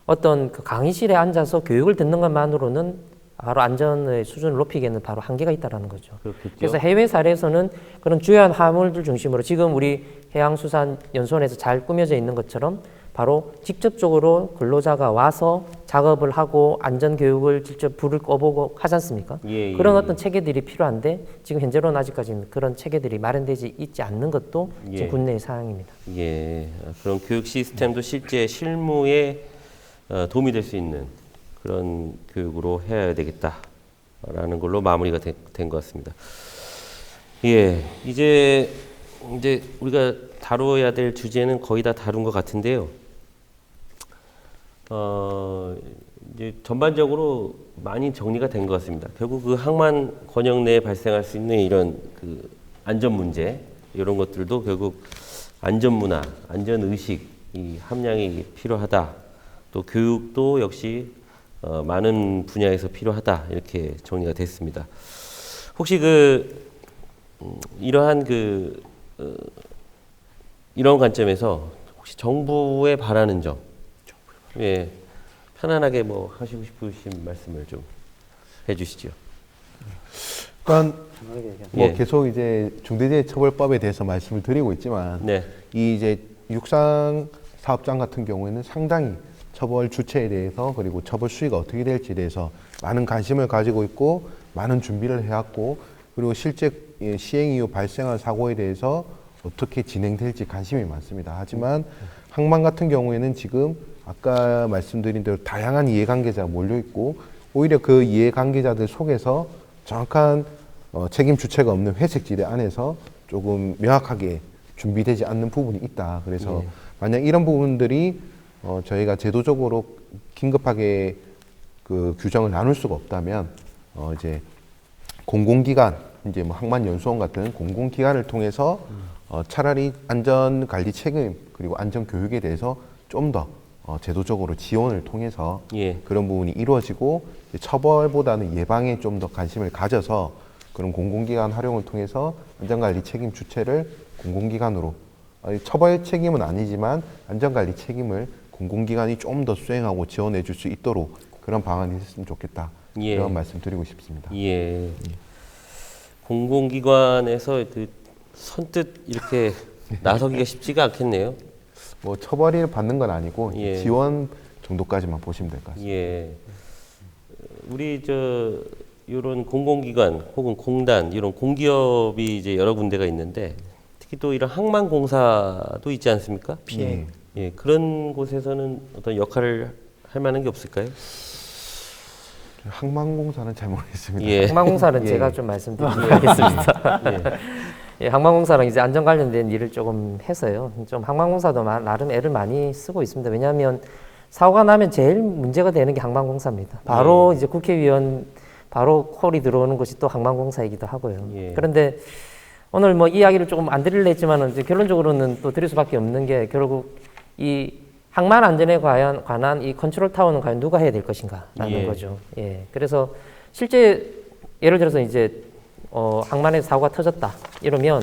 Speaker 2: 어떤 그 강의실에 앉아서 교육을 듣는 것만으로는 바로 안전의 수준을 높이기에는 바로 한계가 있다는 거죠. 그래서 해외 사례에서는 그런 주요한 화물들 중심으로 지금 우리 해양수산연수원에서 잘 꾸며져 있는 것처럼 바로 직접적으로 근로자가 와서 작업을 하고 안전교육을 직접 불을 꺼보고 하지 않습니까? 그런 어떤 체계들이 필요한데 지금 현재로는 아직까지는 그런 체계들이 마련되지 있지 않는 것도 지금 국내의 상황입니다.
Speaker 1: 그런 교육 시스템도 실제 실무에 도움이 될 수 있는 그런 교육으로 해야 되겠다라는 걸로 마무리가 된 것 같습니다. 이제 우리가 다뤄야 될 주제는 거의 다 다룬 것 같은데요. 이제 전반적으로 많이 정리가 된 것 같습니다. 결국 그 항만 권역 내에 발생할 수 있는 이런 그 안전 문제 이런 것들도 결국 안전 문화, 안전 의식 이 함량이 필요하다. 또 교육도 역시 많은 분야에서 필요하다 이렇게 정리가 됐습니다. 혹시 이러한 이런 관점에서 혹시 정부에 바라는 점, 예, 편안하게 뭐 하시고 싶으신 말씀을 좀 해주시죠.
Speaker 4: 그러니까 뭐
Speaker 1: 예.
Speaker 4: 계속 이제 중대재해처벌법에 대해서 말씀을 드리고 있지만
Speaker 1: 네,
Speaker 4: 이 이제 육상 사업장 같은 경우에는 상당히 처벌 주체에 대해서 그리고 처벌 수위가 어떻게 될지에 대해서 많은 관심을 가지고 있고 많은 준비를 해왔고 그리고 실제 시행 이후 발생한 사고에 대해서 어떻게 진행될지 관심이 많습니다. 하지만 항만 같은 경우에는 지금 아까 말씀드린 대로 다양한 이해관계자가 몰려 있고 오히려 그 이해관계자들 속에서 정확한 책임 주체가 없는 회색지대 안에서 조금 명확하게 준비되지 않는 부분이 있다. 그래서 만약 이런 부분들이 저희가 제도적으로 긴급하게 그 규정을 나눌 수가 없다면 이제 공공기관 이제 뭐 항만연수원 같은 공공기관을 통해서 차라리 안전관리 책임 그리고 안전교육에 대해서 좀 더 제도적으로 지원을 통해서
Speaker 1: 예.
Speaker 4: 그런 부분이 이루어지고 처벌보다는 예방에 좀 더 관심을 가져서 그런 공공기관 활용을 통해서 안전관리 책임 주체를 공공기관으로 처벌 책임은 아니지만 안전관리 책임을 공공기관이 좀 더 수행하고 지원해 줄 수 있도록 그런 방안이 있었으면 좋겠다.
Speaker 1: 예.
Speaker 4: 이런 말씀 드리고 싶습니다.
Speaker 1: 예. 공공기관에서 선뜻 이렇게 나서기가 쉽지가 않겠네요.
Speaker 4: 뭐 처벌을 받는 건 아니고
Speaker 1: 예.
Speaker 4: 지원 정도까지만 보시면 될 것 같습니다.
Speaker 1: 예. 우리 이런 공공기관 혹은 공단 이런 공기업이 이제 여러 군데가 있는데 특히 또 이런 항만공사도 있지 않습니까?
Speaker 4: 예.
Speaker 1: 예. 그런 곳에서는 어떤 역할을 할 만한 게 없을까요?
Speaker 4: 항만공사는 잘 모르겠습니다.
Speaker 1: 예.
Speaker 2: 항만공사는
Speaker 4: 예.
Speaker 2: 제가 좀 말씀드리겠습니다. 예, 항만공사랑 이제 안전 관련된 일을 조금 해서요. 좀 항만공사도 나름 애를 많이 쓰고 있습니다. 왜냐하면 사고가 나면 제일 문제가 되는 게 항만공사입니다. 바로 이제 국회의원 바로 콜이 들어오는 것이 또 항만공사이기도 하고요.
Speaker 1: 예.
Speaker 2: 그런데 오늘 뭐 이야기를 조금 안 드리려 했지만은 이제 결론적으로는 또 드릴 수밖에 없는 게 결국 이 항만 안전에 관한 이 컨트롤 타워는 과연 누가 해야 될 것인가라는
Speaker 1: 예.
Speaker 2: 거죠. 예. 그래서 실제 예를 들어서 이제 항만에서 사고가 터졌다 이러면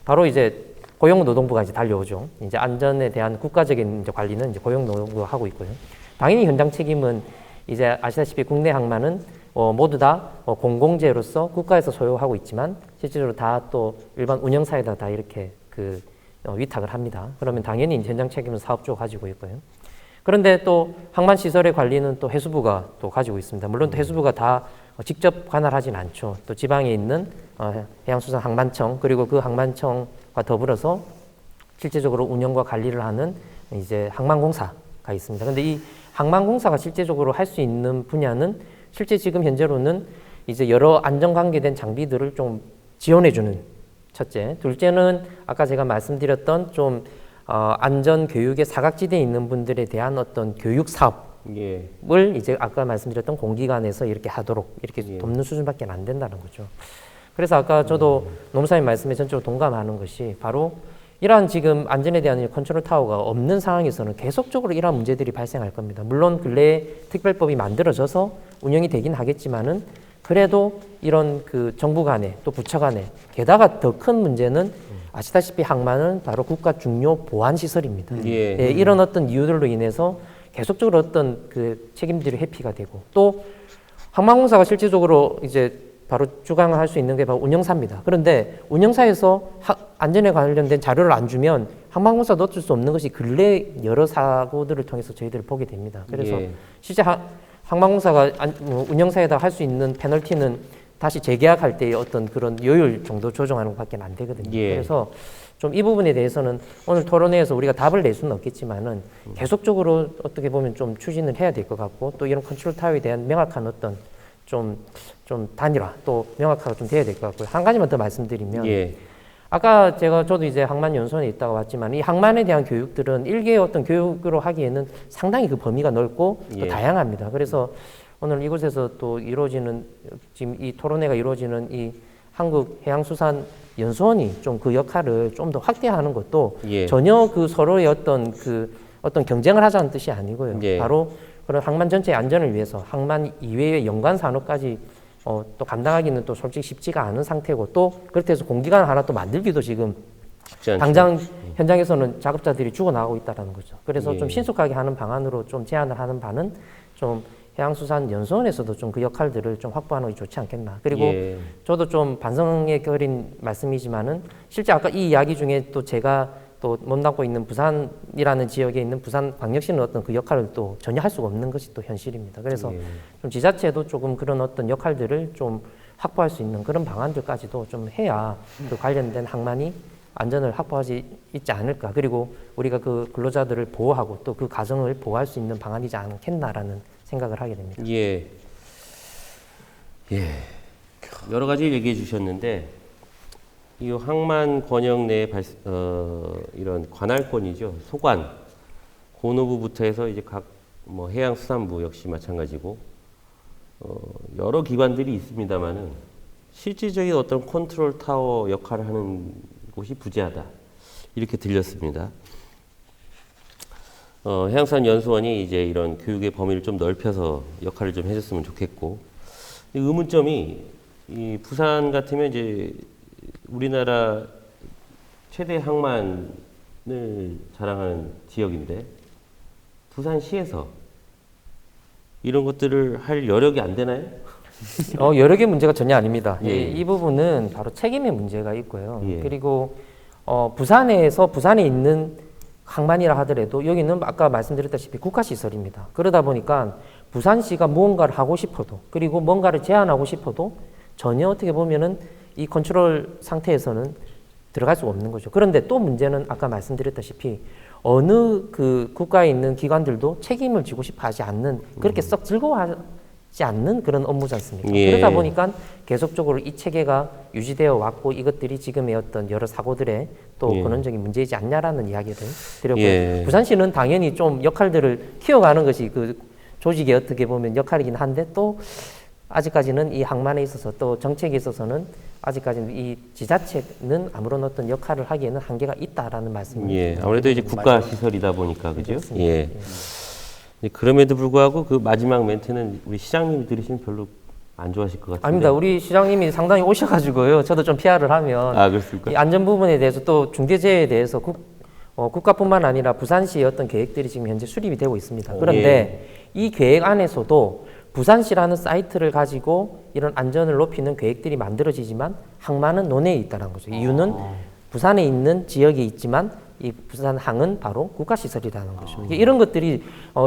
Speaker 2: 바로 이제 고용노동부가 이제 달려오죠. 이제 안전에 대한 국가적인 이제 관리는 이제 고용노동부가 하고 있고요. 당연히 현장 책임은 이제 아시다시피 국내 항만은 모두 다 공공재로서 국가에서 소유하고 있지만 실질적으로 다 또 일반 운영사에다 다 이렇게 위탁을 합니다. 그러면 당연히 이제 현장 책임은 사업주가 가지고 있고요. 그런데 또 항만 시설의 관리는 또 해수부가 또 가지고 있습니다. 물론 또 해수부가 다 직접 관할하진 않죠. 또 지방에 있는 해양수산항만청 그리고 그 항만청과 더불어서 실제적으로 운영과 관리를 하는 이제 항만공사가 있습니다. 그런데 이 항만공사가 실제적으로 할 수 있는 분야는 실제 지금 현재로는 이제 여러 안전 관계된 장비들을 좀 지원해주는 첫째, 둘째는 아까 제가 말씀드렸던 좀 안전 교육의 사각지대에 있는 분들에 대한 어떤 교육 사업.
Speaker 1: 예.
Speaker 2: 을 이제 아까 말씀드렸던 공기관에서 이렇게 하도록 이렇게 돕는 수준밖에 안 된다는 거죠. 그래서 아까 저도 노무사님 말씀에 전적으로 동감하는 것이 바로 이러한 지금 안전에 대한 컨트롤 타워가 없는 상황에서는 계속적으로 이러한 문제들이 발생할 겁니다. 물론 근래에 특별법이 만들어져서 운영이 되긴 하겠지만은 그래도 이런 그 정부 간에 또 부처 간에 게다가 더 큰 문제는 아시다시피 항만은 바로 국가 중요 보안 시설입니다.
Speaker 1: 예.
Speaker 2: 예, 이런 어떤 이유들로 인해서 계속적으로 어떤 그 책임들이 회피가 되고 또 항만공사가 실질적으로 이제 바로 주관을 할 수 있는 게 바로 운영사입니다. 그런데 운영사에서 안전에 관련된 자료를 안 주면 항만공사도 어쩔 수 없는 것이 근래 여러 사고들을 통해서 저희들을 보게 됩니다. 그래서
Speaker 1: 예.
Speaker 2: 실제 항만공사가 운영사에다 할 수 있는 페널티는 다시 재계약할 때의 어떤 그런 요율 정도 조정하는 것밖에 안 되거든요.
Speaker 1: 예.
Speaker 2: 그래서 좀 이 부분에 대해서는 오늘 토론회에서 우리가 답을 낼 수는 없겠지만은 계속적으로 어떻게 보면 좀 추진을 해야 될 것 같고 또 이런 컨트롤 타워에 대한 명확한 어떤 좀 단일화 또 명확하게 좀 돼야 될 것 같고요. 한 가지만 더 말씀드리면
Speaker 1: 예.
Speaker 2: 아까 저도 이제 항만연수원에 있다가 왔지만 이 항만에 대한 교육들은 일개의 어떤 교육으로 하기에는 상당히 그 범위가 넓고 또
Speaker 1: 예.
Speaker 2: 다양합니다. 그래서 오늘 이곳에서 또 이루어지는 지금 이 토론회가 이루어지는 이 한국해양수산연수원이 좀 그 역할을 좀 더 확대하는 것도
Speaker 1: 예.
Speaker 2: 전혀 그 서로의 어떤 경쟁을 하자는 뜻이 아니고요.
Speaker 1: 예.
Speaker 2: 바로 그런 항만 전체의 안전을 위해서 항만 이외의 연관 산업까지 또 감당하기는 또 솔직히 쉽지가 않은 상태고 또 그렇게 해서 공기관 하나 또 만들기도 지금
Speaker 1: 쉽지 않죠.
Speaker 2: 당장 현장에서는 작업자들이 죽어나가고 있다는 거죠. 그래서
Speaker 1: 예.
Speaker 2: 좀 신속하게 하는 방안으로 좀 제안을 하는 바는 좀 해양수산연수원에서도 좀 그 역할들을 좀 확보하는 게 좋지 않겠나. 그리고
Speaker 1: 예.
Speaker 2: 저도 좀 반성에 겨린 말씀이지만은 실제 아까 이 이야기 중에 또 제가 또 몸담고 있는 부산이라는 지역에 있는 부산광역시는 어떤 그 역할을 또 전혀 할 수가 없는 것이 또 현실입니다. 그래서
Speaker 1: 예.
Speaker 2: 좀 지자체도 조금 그런 어떤 역할들을 좀 확보할 수 있는 그런 방안들까지도 좀 해야 그 관련된 항만이 안전을 확보하지 있지 않을까. 그리고 우리가 그 근로자들을 보호하고 또 그 가정을 보호할 수 있는 방안이지 않겠나라는 생각을 하게 됩니다.
Speaker 1: 예. 예. 여러 가지 얘기해 주셨는데 이 항만 권역 내 이런 관할권이죠. 소관, 고노부부터 해서 이제 각 뭐 해양수산부 역시 마찬가지고 여러 기관들이 있습니다만은 실질적인 어떤 컨트롤 타워 역할을 하는 곳이 부재하다 이렇게 들렸습니다. 해양수산연수원이 이제 이런 교육의 범위를 좀 넓혀서 역할을 좀 해줬으면 좋겠고 의문점이 이 부산 같으면 이제 우리나라 최대 항만을 자랑하는 지역인데 부산시에서 이런 것들을 할 여력이 안 되나요?
Speaker 2: 여러 개 문제가 전혀 아닙니다.
Speaker 1: 예.
Speaker 2: 이 부분은 바로 책임의 문제가 있고요.
Speaker 1: 예.
Speaker 2: 그리고 부산에 있는 항만이라 하더라도 여기는 아까 말씀드렸다시피 국가시설입니다. 그러다 보니까 부산시가 무언가를 하고 싶어도 그리고 뭔가를 제안하고 싶어도 전혀 어떻게 보면은 이 컨트롤 상태에서는 들어갈 수가 없는 거죠. 그런데 또 문제는 아까 말씀드렸다시피 어느 그 국가에 있는 기관들도 책임을 지고 싶어 하지 않는 그렇게 썩 즐거워하지 않는 그런 업무지 않습니까?
Speaker 1: 예.
Speaker 2: 그러다 보니까 계속적으로 이 체계가 유지되어 왔고 이것들이 지금의 어떤 여러 사고들의 또
Speaker 1: 예.
Speaker 2: 근원적인 문제이지 않냐라는 이야기를 드렸고요.
Speaker 1: 예.
Speaker 2: 부산시는 당연히 좀 역할들을 키워가는 것이 그 조직의 어떻게 보면 역할이긴 한데 또 아직까지는 이 항만에 있어서 또 정책에 있어서는 아직까지는 이 지자체는 아무런 어떤 역할을 하기에는 한계가 있다라는 말씀입니다.
Speaker 1: 예, 아무래도 이제 국가 시설이다 보니까 그죠?
Speaker 2: 그렇습니다.
Speaker 1: 예. 그럼에도 불구하고 그 마지막 멘트는 우리 시장님 들으시면 별로 안 좋아하실 것 같은데.
Speaker 2: 아닙니다. 우리 시장님이 상당히 오셔가지고요. 저도 좀 PR을 하면
Speaker 1: 아, 그렇습니까?
Speaker 2: 이 안전 부분에 대해서 또 중대재해에 대해서 국가뿐만 아니라 부산시의 어떤 계획들이 지금 현재 수립이 되고 있습니다. 그런데 이 계획 안에서도 부산시라는 사이트를 가지고 이런 안전을 높이는 계획들이 만들어지지만 항만은 논해에 있다는 거죠. 이유는 부산에 있는 지역에 있지만 이 부산항은 바로 국가시설이라는 거죠. 이런 것들이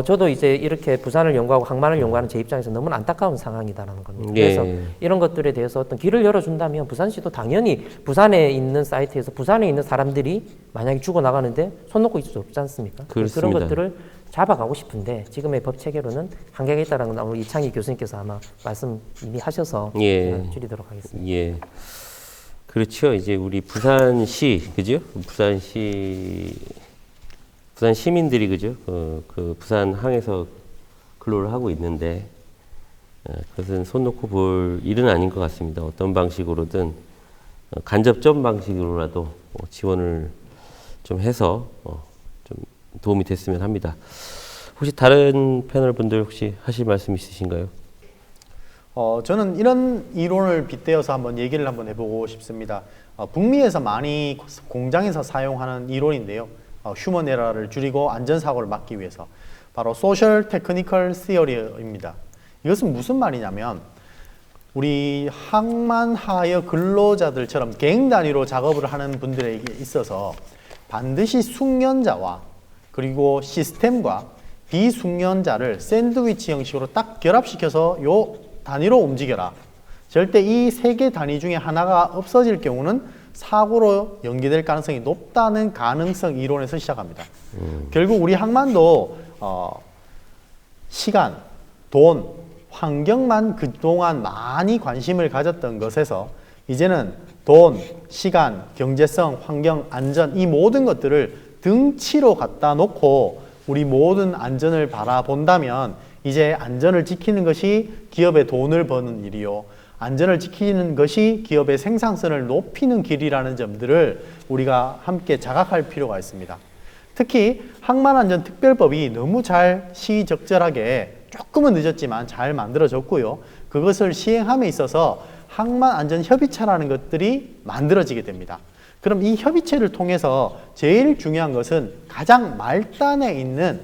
Speaker 2: 저도 이제 이렇게 부산을 연구하고 항만을 연구하는 제 입장에서 너무 안타까운 상황이다라는 겁니다. 그래서 이런 것들에 대해서 어떤 길을 열어준다면 부산시도 당연히 부산에 있는 사이트에서 부산에 있는 사람들이 만약에 죽어나가는데 손 놓고 있을 수 없지 않습니까?
Speaker 1: 그렇습니다.
Speaker 2: 그런 것들을 잡아가고 싶은데 지금의 법 체계로는 한계가 있다는 건 우리 이창희 교수님께서 아마 말씀 이미 하셔서 제가 줄이도록 하겠습니다.
Speaker 1: 예. 그렇죠. 이제 우리 부산시, 그죠? 부산 시민들이, 그죠? 그 부산항에서 근로를 하고 있는데, 그것은 손 놓고 볼 일은 아닌 것 같습니다. 어떤 방식으로든, 간접점 방식으로라도 지원을 좀 해서, 좀 도움이 됐으면 합니다. 혹시 다른 패널 분들 혹시 하실 말씀 있으신가요?
Speaker 3: 저는 이런 이론을 빗대어서 한번 얘기를 한번 해보고 싶습니다. 북미에서 많이 공장에서 사용하는 이론인데요. 휴먼 에러를 줄이고 안전사고를 막기 위해서 바로 소셜 테크니컬 시어리입니다. 이것은 무슨 말이냐면 우리 항만 하여 근로자들처럼 갱 단위로 작업을 하는 분들에게 있어서 반드시 숙련자와 그리고 시스템과 비숙련자를 샌드위치 형식으로 딱 결합시켜서 요 단위로 움직여라. 절대 이 세 개 단위 중에 하나가 없어질 경우는 사고로 연계될 가능성이 높다는 가능성 이론에서 시작합니다. 결국 우리 항만도 시간, 돈, 환경만 그동안 많이 관심을 가졌던 것에서 이제는 돈, 시간, 경제성, 환경, 안전 이 모든 것들을 등치로 갖다 놓고 우리 모든 안전을 바라본다면 이제 안전을 지키는 것이 기업의 돈을 버는 일이요. 안전을 지키는 것이 기업의 생산성을 높이는 길이라는 점들을 우리가 함께 자각할 필요가 있습니다. 특히 항만안전특별법이 너무 잘 시의적절하게 조금은 늦었지만 잘 만들어졌고요. 그것을 시행함에 있어서 항만안전협의체라는 것들이 만들어지게 됩니다. 그럼 이 협의체를 통해서 제일 중요한 것은 가장 말단에 있는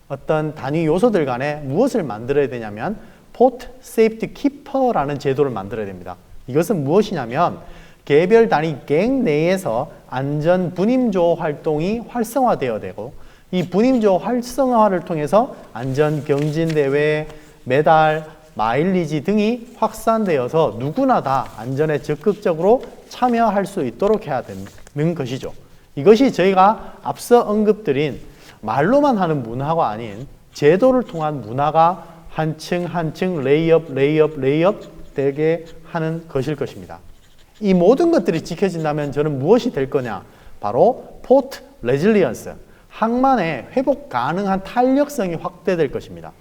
Speaker 3: 어떤 단위 요소들 간에 무엇을 만들어야 되냐면 포트 세이프티 키퍼라는 제도를 만들어야 됩니다. 이것은 무엇이냐면 개별 단위 갱 내에서 안전 분임조 활동이 활성화되어야 되고 이 분임조 활성화를 통해서 안전 경진대회, 메달, 마일리지 등이 확산되어서 누구나 다 안전에 적극적으로 참여할 수 있도록 해야 되는 것이죠. 이것이 저희가 앞서 언급드린 말로만 하는 문화가 아닌 제도를 통한 문화가 한층 한층 레이업 되게 하는 것일 것입니다. 이 모든 것들이 지켜진다면 저는 무엇이 될 거냐? 바로 포트 레질리언스, 항만의 회복 가능한 탄력성이 확대될 것입니다.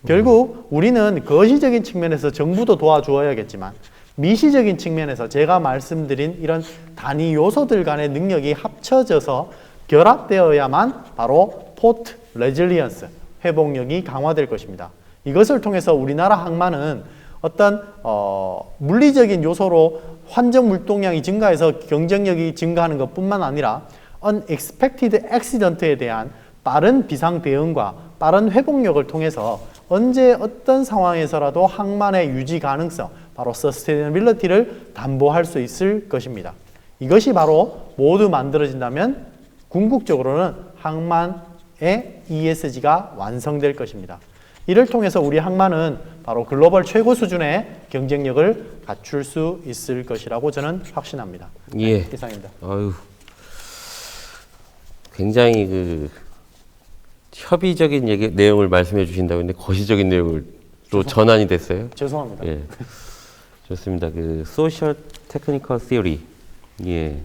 Speaker 3: 결국 우리는 거시적인 측면에서 정부도 도와주어야겠지만 미시적인 측면에서 제가 말씀드린 이런 단위 요소들 간의 능력이 합쳐져서 결합되어야만 바로 포트 레질리언스, 회복력이 강화될 것입니다. 이것을 통해서 우리나라 항만은 어떤 물리적인 요소로 환경 물동량이 증가해서 경쟁력이 증가하는 것뿐만 아니라 unexpected accident에 대한 빠른 비상 대응과 빠른 회복력을 통해서 언제 어떤 상황에서라도 항만의 유지 가능성, 바로 sustainability를 담보할 수 있을 것입니다. 이것이 바로 모두 만들어진다면 궁극적으로는 항만의 ESG가 완성될 것입니다. 이를 통해서 우리 항만은 바로 글로벌 최고 수준의 경쟁력을 갖출 수 있을 것이라고 저는 확신합니다.
Speaker 1: 예.
Speaker 3: 네, 이상입니다.
Speaker 1: 아유, 굉장히 그 협의적인 내용을 말씀해 주신다고 했는데 거시적인 내용을 또 전환이 됐어요.
Speaker 3: 죄송합니다.
Speaker 1: 예. 좋습니다. 그 소셜 테크니컬 시어리. 예.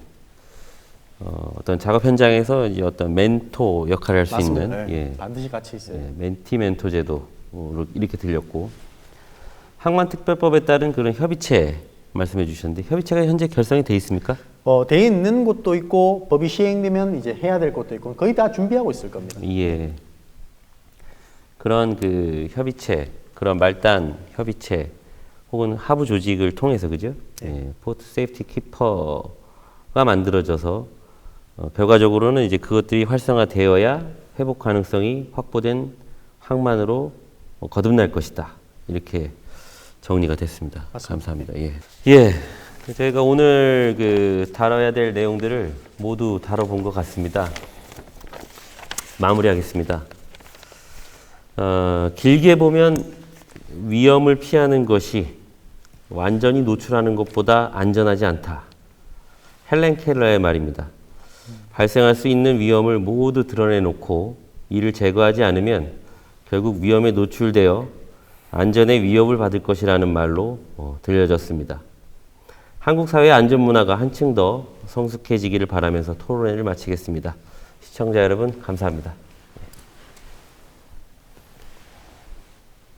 Speaker 1: 어떤 작업 현장에서 이제 어떤 멘토 역할을 할 수 있는
Speaker 3: 네.
Speaker 1: 예.
Speaker 3: 반드시 같이 있어요.
Speaker 1: 예, 멘티 멘토 제도로 이렇게 들렸고 항만특별법에 따른 그런 협의체 말씀해 주셨는데 협의체가 현재 결성이 돼 있습니까?
Speaker 3: 돼 있는 곳도 있고 법이 시행되면 이제 해야 될 것도 있고 거의 다 준비하고 있을 겁니다.
Speaker 1: 예. 그런 그 협의체, 그런 말단 협의체 혹은 하부 조직을 통해서 그죠? 예, 포트 세이프티 키퍼가 만들어져서 결과적으로는 이제 그것들이 활성화되어야 회복 가능성이 확보된 항만으로 거듭날 것이다. 이렇게 정리가 됐습니다.
Speaker 3: 맞습니다.
Speaker 1: 감사합니다. 예. 예. 저희가 오늘 그 다뤄야 될 내용들을 모두 다뤄본 것 같습니다. 마무리하겠습니다. 길게 보면 위험을 피하는 것이 완전히 노출하는 것보다 안전하지 않다. 헬렌 켈러의 말입니다. 발생할 수 있는 위험을 모두 드러내놓고 이를 제거하지 않으면 결국 위험에 노출되어 안전의 위협을 받을 것이라는 말로 들려졌습니다. 한국 사회의 안전 문화가 한층 더 성숙해지기를 바라면서 토론회를 마치겠습니다. 시청자 여러분, 감사합니다.